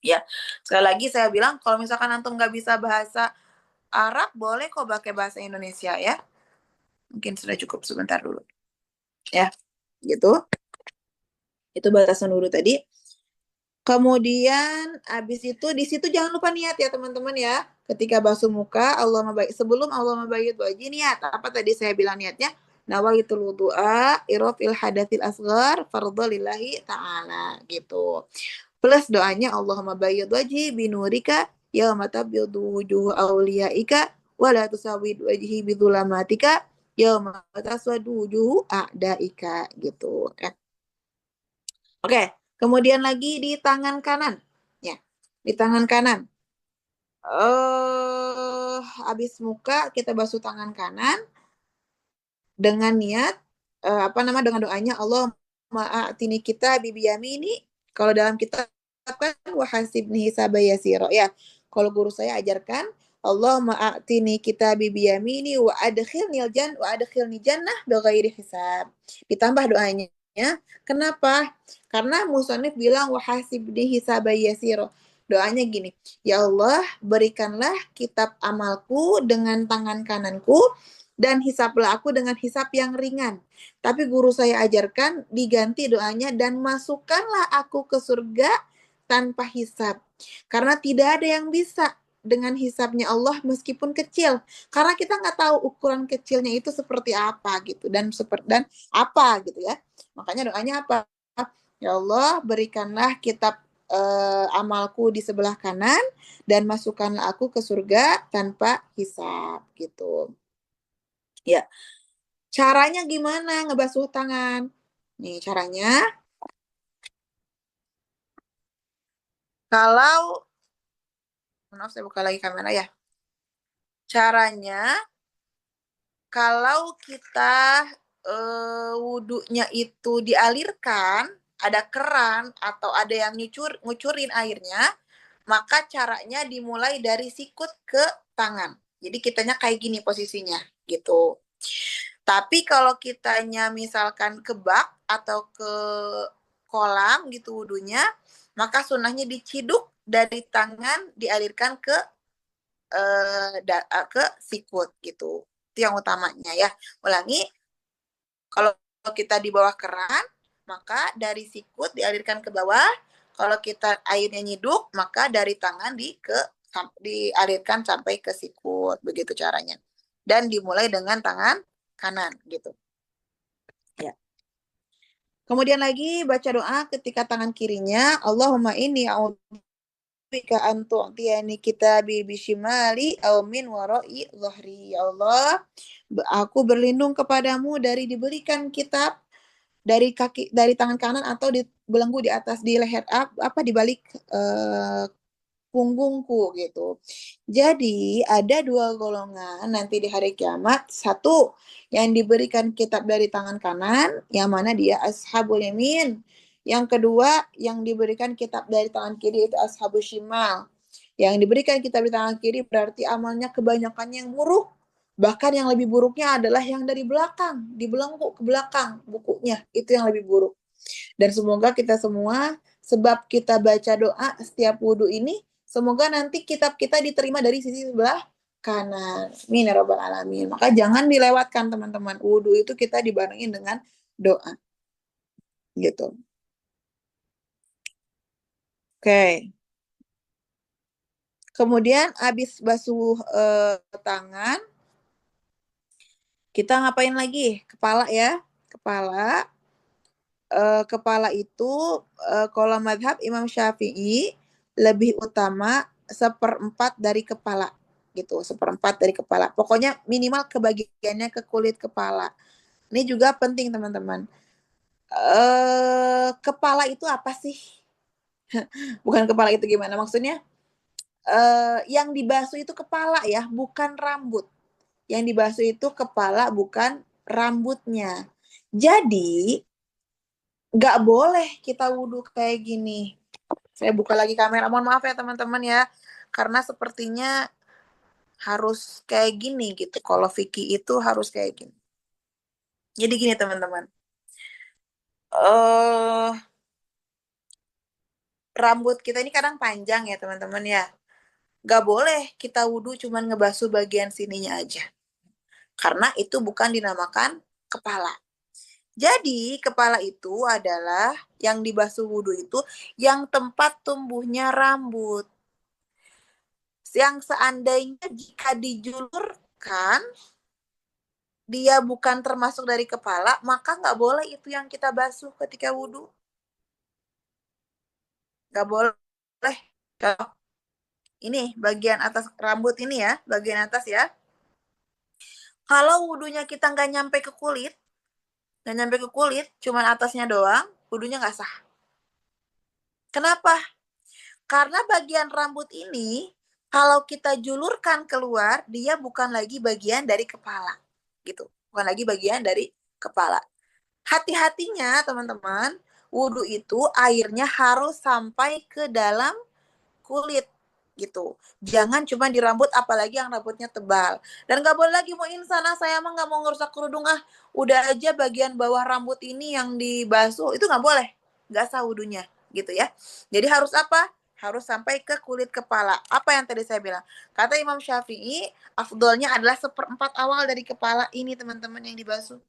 A: Ya, sekali lagi saya bilang kalau misalkan antum nggak bisa bahasa Arab, boleh kok pakai bahasa Indonesia ya. Mungkin sudah cukup sebentar dulu. Ya, gitu. Itu batasan dulu tadi. Kemudian habis itu di situ jangan lupa niat ya teman-teman ya. Ketika basuh muka, sebelum Allah mabayit wajib niat. Apa tadi saya bilang niatnya? nawaitul wudu'a irafil hadatsil asghar fardhu lillahi ta'ala gitu. Plus doanya Allahumma bayyid wajhi binurika yauma tabyadu wujuhu awliyaika wa la tusawwid wajhi bidzulamatika yauma taswadu wujuhu a'daika gitu. Oke, kemudian lagi di tangan kanan. Ya, di tangan kanan. Habis muka kita basuh tangan kanan dengan niat dengan doanya Allah ma'atini kita bibiyamini. Kalau dalam kitab kan wahasibni hisabayasiro ya. Kalau guru saya ajarkan Allah ma'atini kita bibiyamini wa adkhilni jannah bighairi hisab. Ditambah doanya. Kenapa? Karena musonif bilang wahasibni hisabayasiro. Doanya gini, ya Allah berikanlah kitab amalku dengan tangan kananku dan hisaplah aku dengan hisap yang ringan. Tapi guru saya ajarkan diganti doanya dan masukkanlah aku ke surga tanpa hisap. Karena tidak ada yang bisa dengan hisapnya Allah meskipun kecil. Karena kita nggak tahu ukuran kecilnya itu seperti apa gitu dan apa gitu ya. Makanya doanya apa? Ya Allah berikanlah kitab amalku di sebelah kanan dan masukkanlah aku ke surga tanpa hisap gitu. Ya, caranya gimana ngebasuh tangan? Nih caranya, kalau maaf saya buka lagi kamera ya. Caranya kalau kita wudhunya itu dialirkan, ada keran atau ada yang ngucurin airnya, maka caranya dimulai dari sikut ke tangan. Jadi kitanya kayak gini posisinya, gitu. Tapi kalau kitanya misalkan ke bak atau ke kolam gitu wudhunya, maka sunnahnya diciduk dari tangan dialirkan ke sikut gitu. Itu yang utamanya ya. Ulangi, kalau kita di bawah keran, maka dari sikut dialirkan ke bawah. Kalau kita airnya nyiduk, maka dari tangan dialirkan sampai ke sikut. Begitu caranya. Dan dimulai dengan tangan kanan gitu. Ya. Kemudian lagi baca doa ketika tangan kirinya, Allahumma inni a'udzubika an tu'tiyani kitabi bishimali aw min wara'i dhahri. Ya Allah, aku berlindung kepadamu dari diberikan kitab dari tangan kanan atau dibelenggu di atas di leher apa di balik punggungku gitu. Jadi ada dua golongan nanti di hari kiamat. Satu yang diberikan kitab dari tangan kanan, yang mana dia ashabul yamin. Yang kedua yang diberikan kitab dari tangan kiri itu ashabul shimal. Yang diberikan kitab di tangan kiri berarti amalnya kebanyakannya yang buruk. Bahkan yang lebih buruknya adalah yang dari belakang, dibelenggu ke belakang bukunya. Itu yang lebih buruk. Dan semoga kita semua, sebab kita baca doa setiap wudhu ini, semoga nanti kitab kita diterima dari sisi sebelah kanan. Amin ya rabbal alamin. Maka jangan dilewatkan teman-teman. Wudhu itu kita dibarengin dengan doa. Gitu. Oke. Kemudian habis basuh tangan, kita ngapain lagi? Kepala ya. Kepala itu kalau madhab Imam Syafi'i lebih utama seperempat dari kepala gitu, seperempat dari kepala. Pokoknya minimal kebagiannya ke kulit kepala. Ini juga penting teman-teman. Kepala itu apa sih? Bukan kepala itu gimana maksudnya? Yang dibasuh itu kepala ya, bukan rambut. Yang dibasuh itu kepala bukan rambutnya. Jadi nggak boleh kita wudhu kayak gini. Saya buka lagi kamera. Mohon maaf ya teman-teman ya. Karena sepertinya harus kayak gini gitu. Kalau Vicky itu harus kayak gini. Jadi gini teman-teman. Rambut kita ini kadang panjang ya teman-teman ya. Gak boleh kita wudhu cuman ngebasuh bagian sininya aja. Karena itu bukan dinamakan kepala. Jadi kepala itu adalah yang dibasuh wudhu itu yang tempat tumbuhnya rambut. Yang seandainya jika dijulurkan dia bukan termasuk dari kepala, maka nggak boleh itu yang kita basuh ketika wudhu. Nggak boleh. Kalau ini bagian atas rambut ini ya, bagian atas ya. Kalau wudhunya kita nggak nyampe ke kulit, cuman atasnya doang, wudhunya nggak sah. Kenapa? Karena bagian rambut ini, kalau kita julurkan keluar, dia bukan lagi bagian dari kepala. Gitu. Bukan lagi bagian dari kepala. Hati-hatinya teman-teman, wudhu itu airnya harus sampai ke dalam kulit gitu. Jangan cuma di rambut, apalagi yang rambutnya tebal. Dan gak boleh lagi mau insana, saya mah gak mau ngerusak kerudung udah aja bagian bawah rambut ini yang dibasuh, itu gak boleh. Gak sah wudhunya gitu ya. Jadi harus apa? Harus sampai ke kulit kepala. Apa yang tadi saya bilang? Kata Imam Syafi'i, afdolnya adalah 1/4 awal dari kepala ini teman-teman yang dibasuh.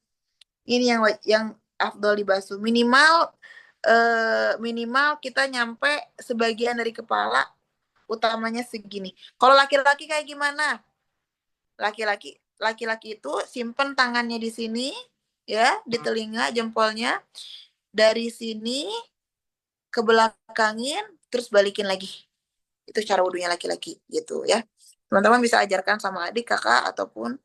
A: Ini yang afdol dibasuh. Minimal kita nyampe sebagian dari kepala, utamanya segini. Kalau laki-laki kayak gimana? Laki-laki itu simpen tangannya di sini ya, di telinga jempolnya, dari sini ke belakangin terus balikin lagi. Itu cara wudhunya laki-laki gitu ya. Teman-teman bisa ajarkan sama adik, kakak ataupun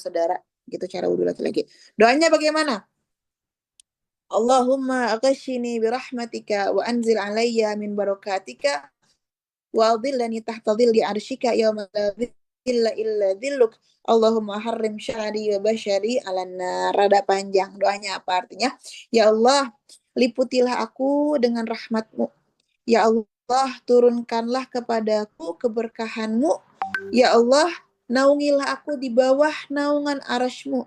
A: saudara gitu cara wudhu laki-laki. Doanya bagaimana? Allahumma aghshini birahmatika wa anzil alayya min barakatika wa adhillani tahta dhilli arsyika yawma la dhilla illa dhilluk. Allahumma harrim syari wa bashari ala nar. Rada panjang doanya, apa artinya? Ya Allah, liputilah aku dengan rahmatmu. Ya Allah, turunkanlah kepadaku keberkahanmu. Ya Allah, naungilah aku di bawah naungan arasmu.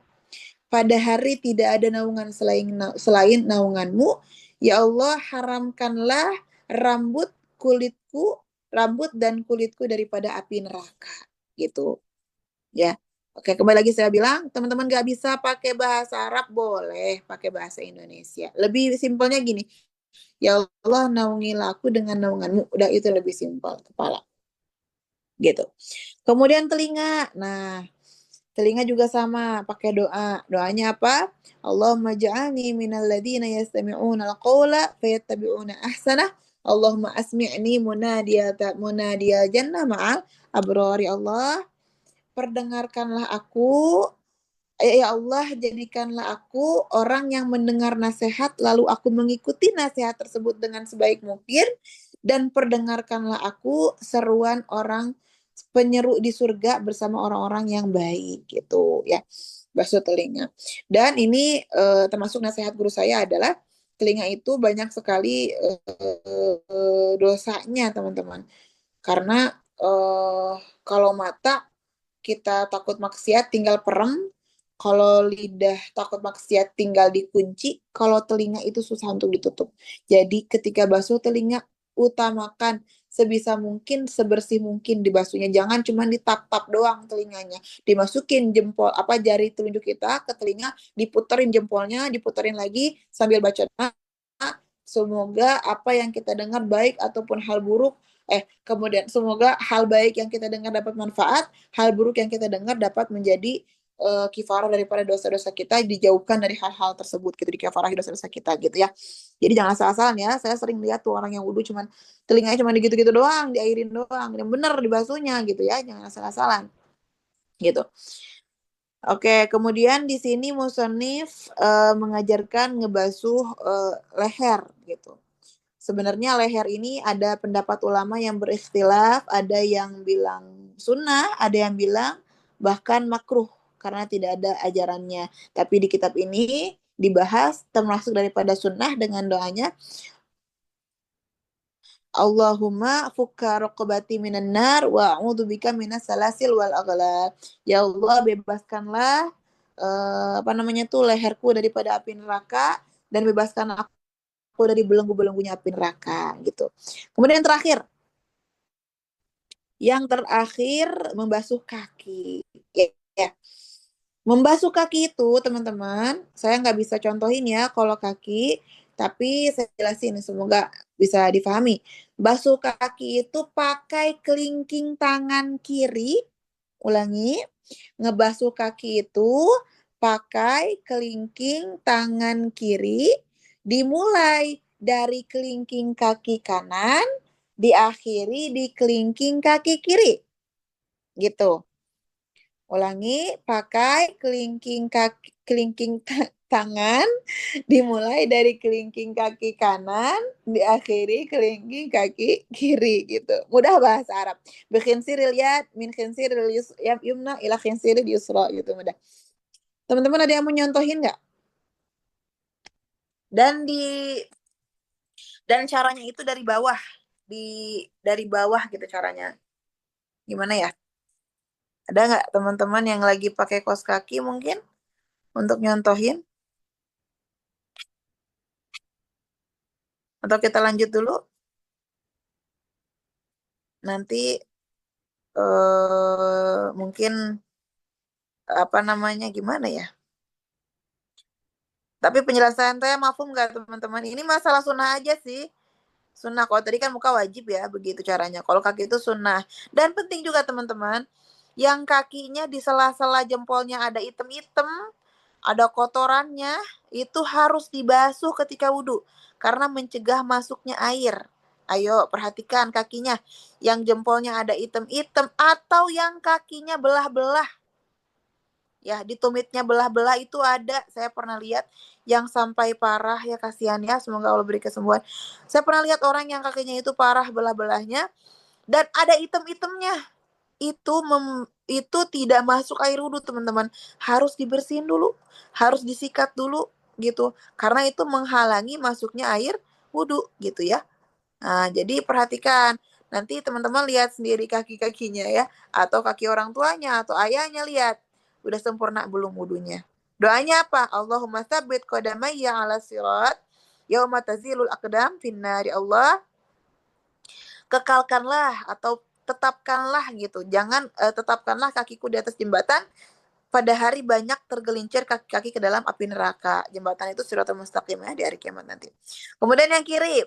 A: Pada hari tidak ada naungan selain naunganmu. Ya Allah, haramkanlah rambut kulitku, rambut dan kulitku daripada api neraka. Gitu. Ya. Oke, kembali lagi saya bilang, teman-teman gak bisa pakai bahasa Arab, boleh pakai bahasa Indonesia. Lebih simpelnya gini, ya Allah, naungilah aku dengan naunganmu. Udah, itu lebih simpel, kepala. Gitu. Kemudian telinga. Nah, telinga juga sama, pakai doa. Doanya apa? Allahumma ja'alni minal ladzina yastami'una al-qawla fayattabi'una ahsanah. Allahumma asmi'ni munadiyal jannah ma'al abrari. Allah, perdengarkanlah aku. Ya Allah, jadikanlah aku orang yang mendengar nasihat, lalu aku mengikuti nasihat tersebut dengan sebaik mungkin, dan perdengarkanlah aku seruan orang penyeru di surga bersama orang-orang yang baik gitu ya. Basuh telinga. Dan ini termasuk nasihat guru saya adalah telinga itu banyak sekali dosanya teman-teman. Karena kalau mata kita takut maksiat tinggal perem, kalau lidah takut maksiat tinggal dikunci, kalau telinga itu susah untuk ditutup. Jadi ketika basuh telinga, utamakan sebisa mungkin, sebersih mungkin dibasuhnya. Jangan cuma ditap-tap doang telinganya. Dimasukin jari telunjuk kita ke telinga, diputerin jempolnya, diputerin lagi sambil baca doa. Semoga apa yang kita dengar baik ataupun hal buruk, kemudian semoga hal baik yang kita dengar dapat manfaat, hal buruk yang kita dengar dapat menjadi kifarah daripada dosa-dosa kita, dijauhkan dari hal-hal tersebut gitu, dikafarahi dosa-dosa kita gitu ya. Jadi jangan asal-asalan ya. Saya sering lihat tuh orang yang wudhu cuman telinganya cuma digitu-gitu doang, diairin doang. Yang bener dibasuhnya gitu ya. Jangan asal-asalan. Gitu. Oke, kemudian di sini musonif mengajarkan ngebasuh leher gitu. Sebenarnya leher ini ada pendapat ulama yang berikhtilaf, ada yang bilang sunnah, ada yang bilang bahkan makruh karena tidak ada ajarannya. Tapi di kitab ini dibahas termasuk daripada sunnah dengan doanya, Allahumma fukka raqabati minan nar wa a'udzubika minas salasil wal aghlal. Ya Allah, bebaskanlah leherku daripada api neraka, dan bebaskan aku dari belenggu-belenggunya api neraka gitu. Kemudian yang terakhir membasuh kaki. Ya. Membasuh kaki itu teman-teman, saya nggak bisa contohin ya kalau kaki, tapi saya jelasin semoga bisa difahami. Basuh kaki itu pakai kelingking tangan kiri, ulangi, Ngebasuh kaki itu pakai kelingking tangan kiri, dimulai dari kelingking kaki kanan, diakhiri di kelingking kaki kiri. Gitu. Ulangi, pakai kelingking tangan, dimulai dari kelingking kaki kanan, diakhiri kelingking kaki kiri gitu. Mudah bahasa Arab. Bikhinsiril yad, min khinsiril yumna ila khinsiril yusra gitu mudah. Teman-teman ada yang mau nyontohin nggak? Dan caranya itu dari bawah gitu caranya. Gimana ya? Ada nggak teman-teman yang lagi pakai kaos kaki mungkin untuk nyontohin? Atau kita lanjut dulu? Nanti mungkin apa namanya gimana ya? Tapi penjelasan saya mafhum nggak teman-teman? Ini masalah sunnah aja sih. Sunnah. Kalau tadi kan muka wajib ya, begitu caranya. Kalau kaki itu sunnah. Dan penting juga teman-teman, yang kakinya di sela-sela jempolnya ada item-item, ada kotorannya, itu harus dibasuh ketika wudhu. Karena mencegah masuknya air. Ayo perhatikan kakinya. Yang jempolnya ada item-item atau yang kakinya belah-belah. Ya, di tumitnya belah-belah itu ada. Saya pernah lihat yang sampai parah ya, kasihan ya. Semoga Allah beri kesembuhan. Saya pernah lihat orang yang kakinya itu parah belah-belahnya dan ada item-itemnya. Itu tidak masuk air wudhu teman-teman. Harus dibersihin dulu, harus disikat dulu gitu. Karena itu menghalangi masuknya air wudhu gitu ya. Nah, jadi perhatikan. Nanti teman-teman lihat sendiri kaki-kakinya ya. Atau kaki orang tuanya atau ayahnya lihat. Udah sempurna belum wudhunya. Doanya apa? Allahumma tsabbit qadamayya ala sirat. Yauma tazilul aqdam finnari. Allah, kekalkanlah atau tetapkanlah gitu. Jangan tetapkanlah kakiku di atas jembatan pada hari banyak tergelincir kaki-kaki ke dalam api neraka. Jembatan itu siratal mustaqim ya di hari kiamat nanti. Kemudian yang kiri,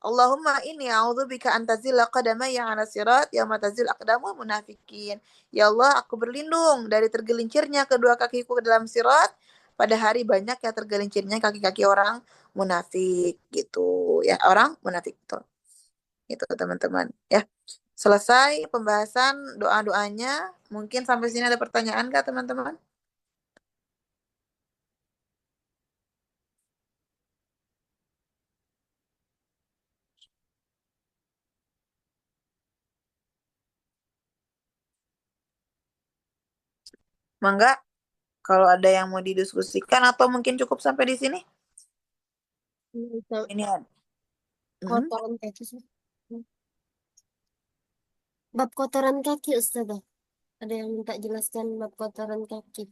A: Allahumma inni a'udzubika an tazilla qadamayya 'ala sirat yauma tazil aqdamul munafikin. Ya Allah, aku berlindung dari tergelincirnya kedua kakiku ke dalam sirat pada hari banyak yang tergelincirnya kaki-kaki orang munafik gitu ya, orang munafik itu. Itu teman-teman ya. Selesai pembahasan doa-doanya. Mungkin sampai sini ada pertanyaan nggak teman-teman? Mangga, kalau ada yang mau didiskusikan atau mungkin cukup sampai di sini? Ini ada.
B: Kotoran kaki sih. Bab kotoran kaki Ustazah. Ada yang minta jelaskan bab kotoran kaki.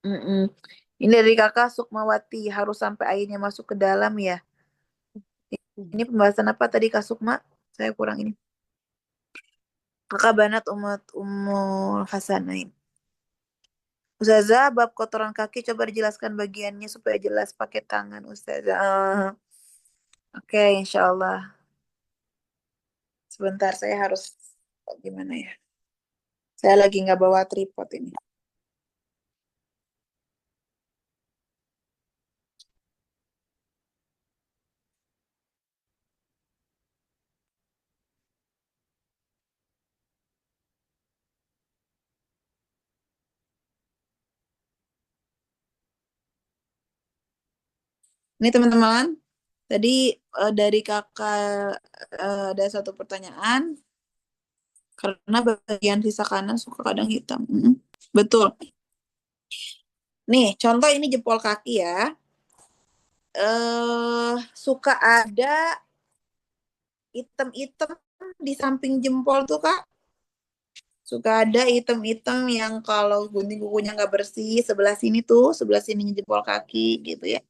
A: Mm-mm. Ini dari kakak Sukmawati, harus sampai airnya masuk ke dalam ya. Ini pembahasan apa tadi Kak Sukma? Saya kurang ini. Kakak Banat Umat Umul Hasanain. Ustazah, bab kotoran kaki coba dijelaskan bagiannya supaya jelas pakai tangan Ustazah. Oke, insya Allah. Sebentar, saya harus gimana ya? Saya lagi nggak bawa tripod ini. Ini teman-teman, tadi dari kakak ada satu pertanyaan, karena bagian sisa kanan suka kadang hitam. Betul. Nih, contoh ini jempol kaki ya. Suka ada item-item di samping jempol tuh Kak. Suka ada item-item yang kalau gunting kukunya nggak bersih, sebelah sini jempol kaki gitu ya.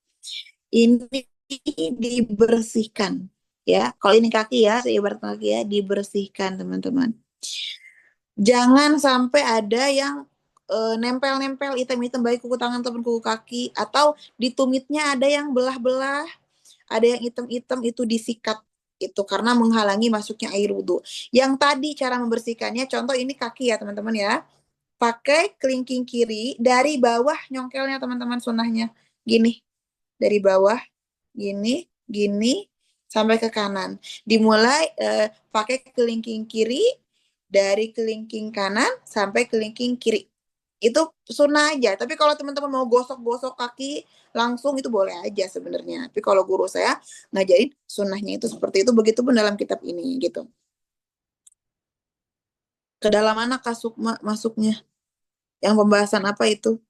A: Ini dibersihkan ya. Kalau ini kaki ya, saya ibarat kaki ya, dibersihkan teman-teman. Jangan sampai ada yang nempel-nempel item-item baik kuku tangan ataupun kuku kaki, atau di tumitnya ada yang belah-belah, ada yang item-item, itu disikat itu karena menghalangi masuknya air wudhu. Yang tadi cara membersihkannya, contoh ini kaki ya teman-teman ya. pakai kelingking kiri dari bawah nyongkelnya teman-teman sunnahnya. Gini, dari bawah, gini, gini, sampai ke kanan. Dimulai pakai kelingking kiri, dari kelingking kanan sampai kelingking kiri. Itu sunnah aja. Tapi kalau teman-teman mau gosok-gosok kaki langsung itu boleh aja sebenarnya. Tapi kalau guru saya ngajarin sunnahnya itu seperti itu. Begitupun dalam kitab ini gitu. Ke dalam mana kasuk masuknya? Yang pembahasan apa itu?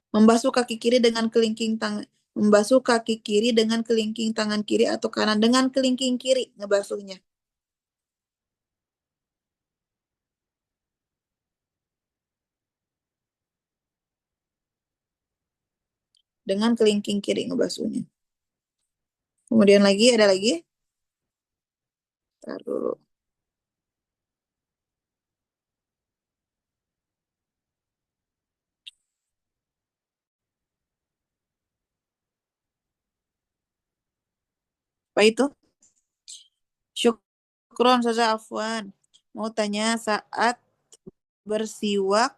A: Membasuh kaki kiri dengan kelingking tangan. Membasuh kaki kiri dengan kelingking tangan kiri atau kanan dengan kelingking kiri ngebasuhnya. Dengan kelingking kiri ngebasuhnya. Kemudian lagi ada lagi. Taruh. Apa itu? Syukron Saza Afwan. Mau tanya saat bersiwak,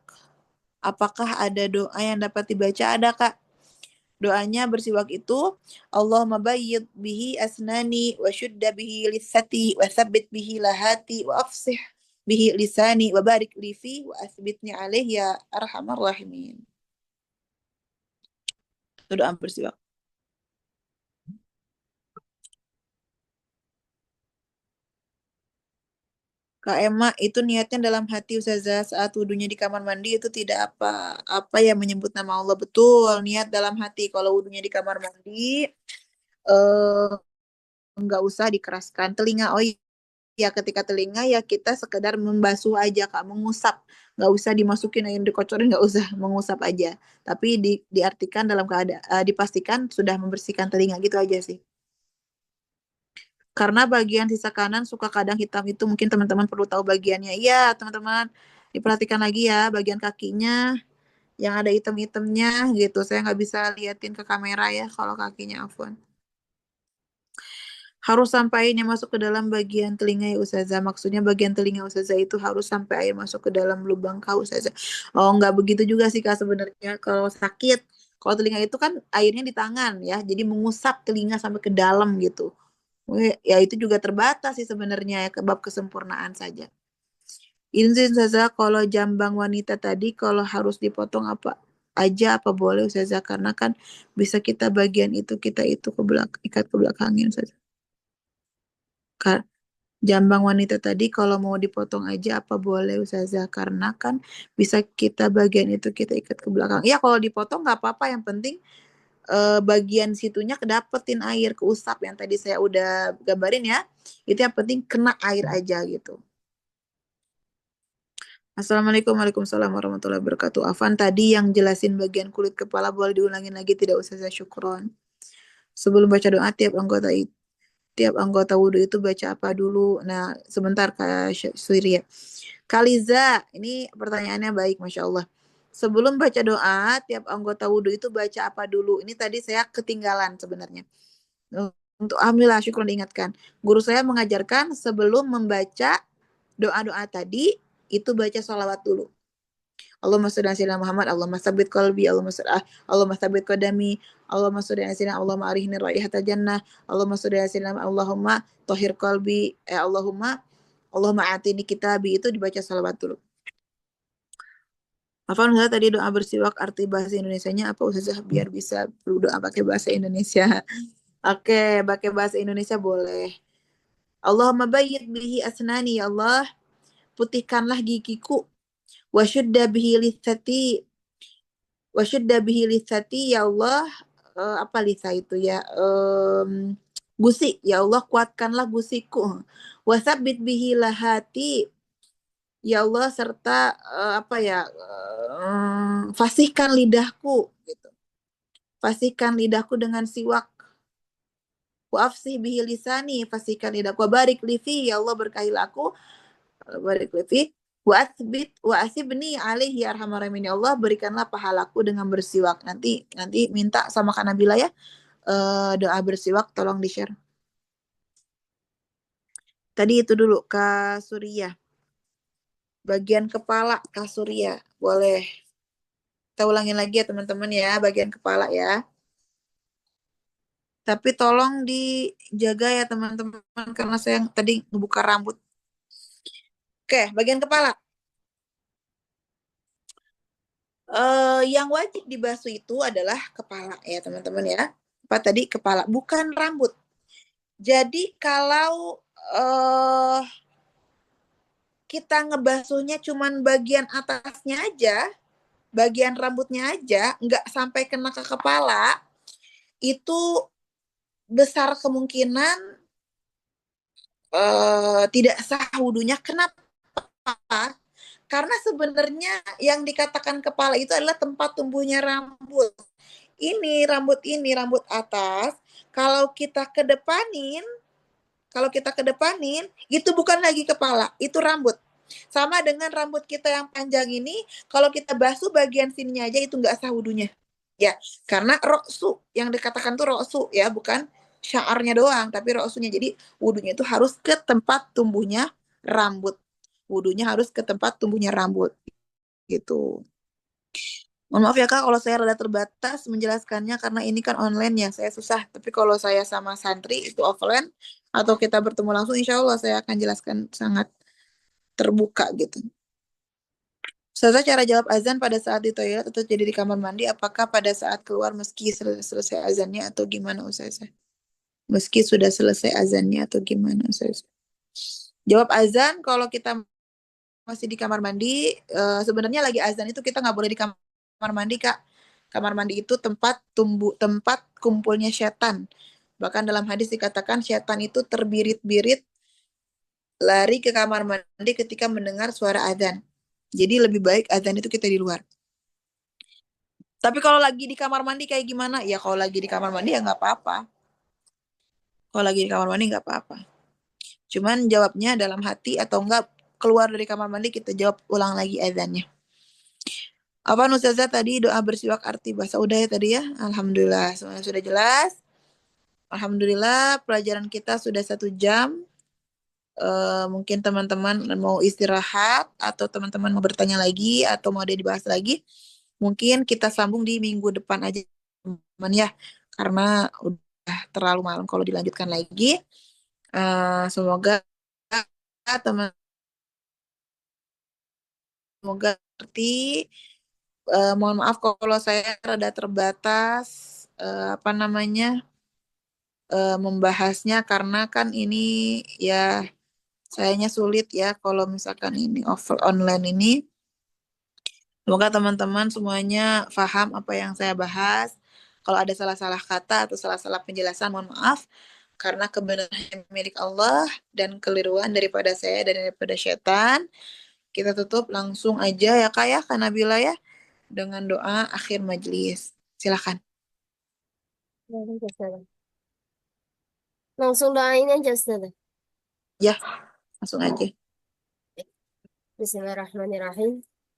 A: apakah ada doa yang dapat dibaca? Ada, Kak. Doanya bersiwak itu Allahumma bayyid bihi asnani wa syudda bihi lisati wa thabbit bihi lahati wa afsih bihi lisani wa barik li fi wa asbitni alaih ya arhamar rahimin. Itu doa bersiwak. Kak Emma, itu niatnya dalam hati Ustazah saat wudhunya di kamar mandi itu tidak apa yang menyebut nama Allah. Betul, niat dalam hati. Kalau wudhunya di kamar mandi eh nggak usah dikeraskan telinga. Oh ya, ketika telinga ya kita sekedar membasuh aja Kak, mengusap. Nggak usah dimasukin yang dikocorin, nggak usah, mengusap aja. Tapi diartikan dalam keadaan dipastikan sudah membersihkan telinga gitu aja sih. Karena bagian sisa kanan suka kadang hitam itu mungkin teman-teman perlu tahu bagiannya. Iya, teman-teman diperhatikan lagi ya bagian kakinya yang ada hitam-hitamnya gitu. Saya nggak bisa liatin ke kamera ya kalau kakinya Afwan. Harus sampai ini masuk ke dalam bagian telinga ya Ustazah. Maksudnya bagian telinga Ustazah itu harus sampai air masuk ke dalam lubang kau Ustazah. Oh, nggak begitu juga sih Kak sebenarnya. Kalau sakit, kalau telinga itu kan airnya di tangan ya. Jadi mengusap telinga sampai ke dalam gitu. Ya itu juga terbatas sih sebenarnya ya ke bab kesempurnaan saja. Izin Ustazah, kalau jambang wanita tadi kalau harus dipotong apa aja apa boleh Ustazah karena kan bisa kita bagian itu kita itu ke belakang ikat ke belakangin Ustazah. Jambang wanita tadi kalau mau dipotong aja apa boleh Ustazah karena kan bisa kita bagian itu kita ikat ke belakang. Ya kalau dipotong nggak apa-apa yang penting bagian situnya kedapetin air keusap yang tadi saya udah gambarin ya. Itu yang penting kena air aja gitu. Assalamualaikum Waalaikumsalam warahmatullahi wabarakatuh. Afan tadi yang jelasin bagian kulit kepala boleh diulangin lagi tidak Ustazah syukron. Sebelum baca doa tiap anggota wudhu itu baca apa dulu. Nah, sebentar Kak Surya. Kaliza, ini pertanyaannya baik, Masya Allah. Sebelum baca doa, tiap anggota wudhu itu baca apa dulu? Ini tadi saya ketinggalan sebenarnya. Untuk Alhamdulillah, syukur diingatkan. Guru saya mengajarkan sebelum membaca doa-doa tadi, itu baca sholawat dulu. Allahumma sholli ala sayyidina Muhammad, Allahumma tsabbit qalbi, Allahumma tsabbit qadami, Allahumma sholli ala sayyidina, Allahumma arihni raihatal jannah, Allahumma sholli ala sayyidina, Allahumma tahhir qalbi, Allahumma atini kitabi itu dibaca salawat dulu. Hafal nggak tadi doa bersiwak arti bahasa Indonesianya apa Ustazah biar bisa berdoa pakai bahasa Indonesia. Oke, pakai bahasa Indonesia boleh. Allahumma bayyid bihi asnani ya Allah, putihkanlah gigiku. Wasyudda bihi lisati wasyudda bihi lisati ya Allah, apa lisa itu ya, gusi ya Allah kuatkanlah gusiku. Wasabit bihi lahati ya Allah serta apa ya, fasihkan lidahku gitu. Fasihkan lidahku dengan siwak. Wa afsih bihi lisani, fasihkan lidahku. Wa barik lifi ya Allah berkahilah aku. Barik lifi. Wa asibni alaihi ya arhamar rahimin ya Allah berikanlah pahalaku dengan bersiwak. Nanti minta sama Kak Nabila ya, doa bersiwak tolong di-share. Tadi itu dulu Kak Surya. bagian kepala Kak Surya. Boleh. Kita ulangin lagi ya teman-teman ya, bagian kepala ya. Tapi tolong dijaga ya teman-teman, karena saya tadi ngebuka rambut. Oke, bagian kepala. Yang wajib dibasuh itu adalah kepala ya teman-teman ya. Apa tadi kepala, bukan rambut. Jadi kalau eh kita ngebasuhnya cuman bagian atasnya aja, bagian rambutnya aja, nggak sampai kena ke kepala, itu besar kemungkinan tidak sah wudhunya. Kenapa? Karena sebenarnya yang dikatakan kepala itu adalah tempat tumbuhnya rambut. Ini rambut atas. Kalau kita kedepanin, kalau kita kedepanin, itu bukan lagi kepala, itu rambut. Sama dengan rambut kita yang panjang ini, kalau kita basuh bagian sininya aja itu nggak sah wudhunya. Ya, karena roksu yang dikatakan tuh roksu ya, bukan syaarnya doang, tapi roksunya. Jadi wudhunya itu harus ke tempat tumbuhnya rambut. Wudhunya harus ke tempat tumbuhnya rambut gitu. Mohon maaf ya Kak, kalau saya rada terbatas menjelaskannya karena ini kan online ya, saya susah. Tapi kalau saya sama santri itu offline atau kita bertemu langsung, insya Allah saya akan jelaskan sangat terbuka gitu. Ustazah, cara jawab azan pada saat di toilet atau jadi di kamar mandi, apakah pada saat keluar meski selesai azannya atau gimana Ustazah? Meski sudah selesai azannya atau gimana Ustazah? Jawab azan kalau kita masih di kamar mandi, sebenarnya lagi azan itu kita nggak boleh di kamar mandi Kak. Kamar mandi itu tempat kumpulnya setan. Bahkan dalam hadis dikatakan setan itu terbirit-birit lari ke kamar mandi ketika mendengar suara azan. Jadi lebih baik azan itu kita di luar. Tapi kalau lagi di kamar mandi kayak gimana? Ya kalau lagi di kamar mandi ya nggak apa-apa. Kalau lagi di kamar mandi nggak apa-apa. Cuman jawabnya dalam hati atau enggak keluar dari kamar mandi kita jawab ulang lagi azannya. Apa Ustazah tadi doa bersiwak arti bahasa udah ya tadi ya? Alhamdulillah semuanya sudah jelas. Alhamdulillah pelajaran kita sudah 1 jam. Mungkin teman-teman mau istirahat atau teman-teman mau bertanya lagi atau mau ada dibahas lagi. Mungkin kita sambung di minggu depan aja teman ya. Karena udah terlalu malam kalau dilanjutkan lagi. Semoga teman semoga ngerti. Mohon maaf kalau saya rada terbatas apa namanya membahasnya karena kan ini ya sayanya sulit ya kalau misalkan ini online ini. Semoga teman-teman semuanya paham apa yang saya bahas. Kalau ada salah-salah kata atau salah-salah penjelasan, mohon maaf. Karena kebenaran milik Allah dan keliruan daripada saya dan daripada syaitan. Kita tutup langsung aja ya Kak ya, Kak Nabila ya. Dengan doa akhir majelis. Silakan.
B: Waalaikumsalam. Langsung doain aja Ustazah.
A: Ya, langsung aja.
B: بسم الله الرحمن الرحيم.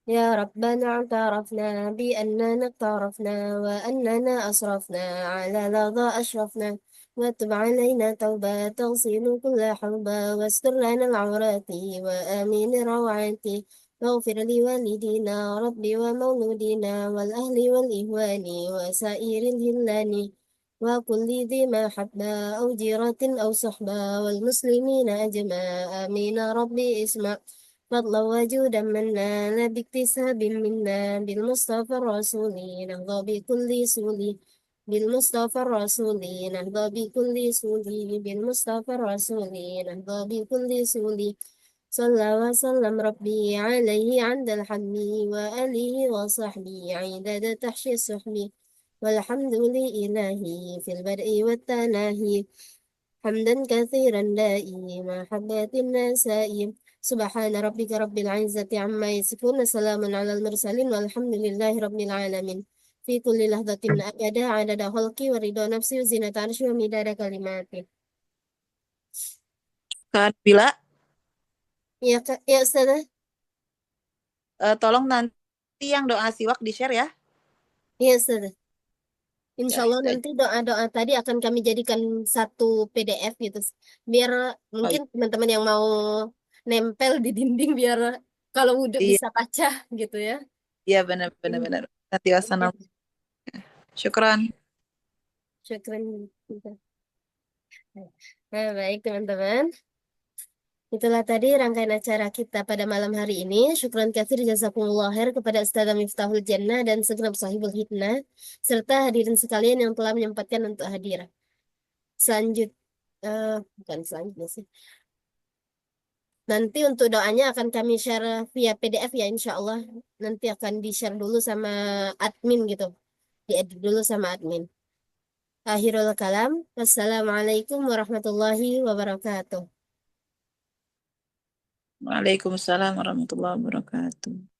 B: يا ربنا اعترفنا بأننا اقترفنا وأننا أسرفنا على لظى أشرفنا وتب علينا توبة تغسل كل حوبة واستر لنا العورات وآمين روعاتي واغفر لوالدينا ربي ومولودينا والأهل والإخوان وسائر الهلان وكل ذي محبة أو جيرة أو صحبة والمسلمين أجمع آمين ربي اسمع فضلا وجودا منا لا باكتساب منا بالمصطفى الرسول نهضى بكل سولي بالمصطفى الرسول نهضى بكل سولي بالمصطفى الرسول نهضى بكل سولي صلى وسلم ربي عليه عند الحمد وآله وصحبه عدد تحشي السحب والحمد لإلهي في البدء والتناهي حمدا كثيرا دائما حبات النسائم سبحان ربك رب العزة عما يصفون سلام على المرسلين والحمد لله رب العالمين في كل لحظة أبدا عدد خلقي ورضا نفسي وزنة عرشي ومداد كلماتي.
A: Kak Nabila,
B: Ya Kak, ya Ustazah.
A: tolong nanti yang doa siwak di-share ya.
B: Ya Ustazah. Insya
A: Ya,
B: Allah
A: itu aja.
B: nanti doa-doa tadi akan kami jadikan satu PDF gitu. Biar
A: Oh,
B: mungkin teman-teman yang mau nempel di dinding biar Kalau wudhu
A: Iya,
B: bisa baca gitu ya.
A: iya benar benar benar. Nanti wassalam. Syukran.
B: Syukran. Nah, baik teman-teman. Itulah tadi rangkaian acara kita pada malam hari ini. Syukran katsir jazakumullah khair kepada Ustazah Miftahul Jannah dan segenap sahibul hikmah serta hadirin sekalian yang telah menyempatkan untuk hadir. Selanjut bukan selanjutnya sih. Nanti untuk doanya akan kami share via PDF ya insya Allah. Nanti akan di-share dulu sama admin gitu. Diedit dulu sama admin. Akhirul kalam. Wassalamualaikum warahmatullahi wabarakatuh.
A: Waalaikumsalam warahmatullahi wabarakatuh.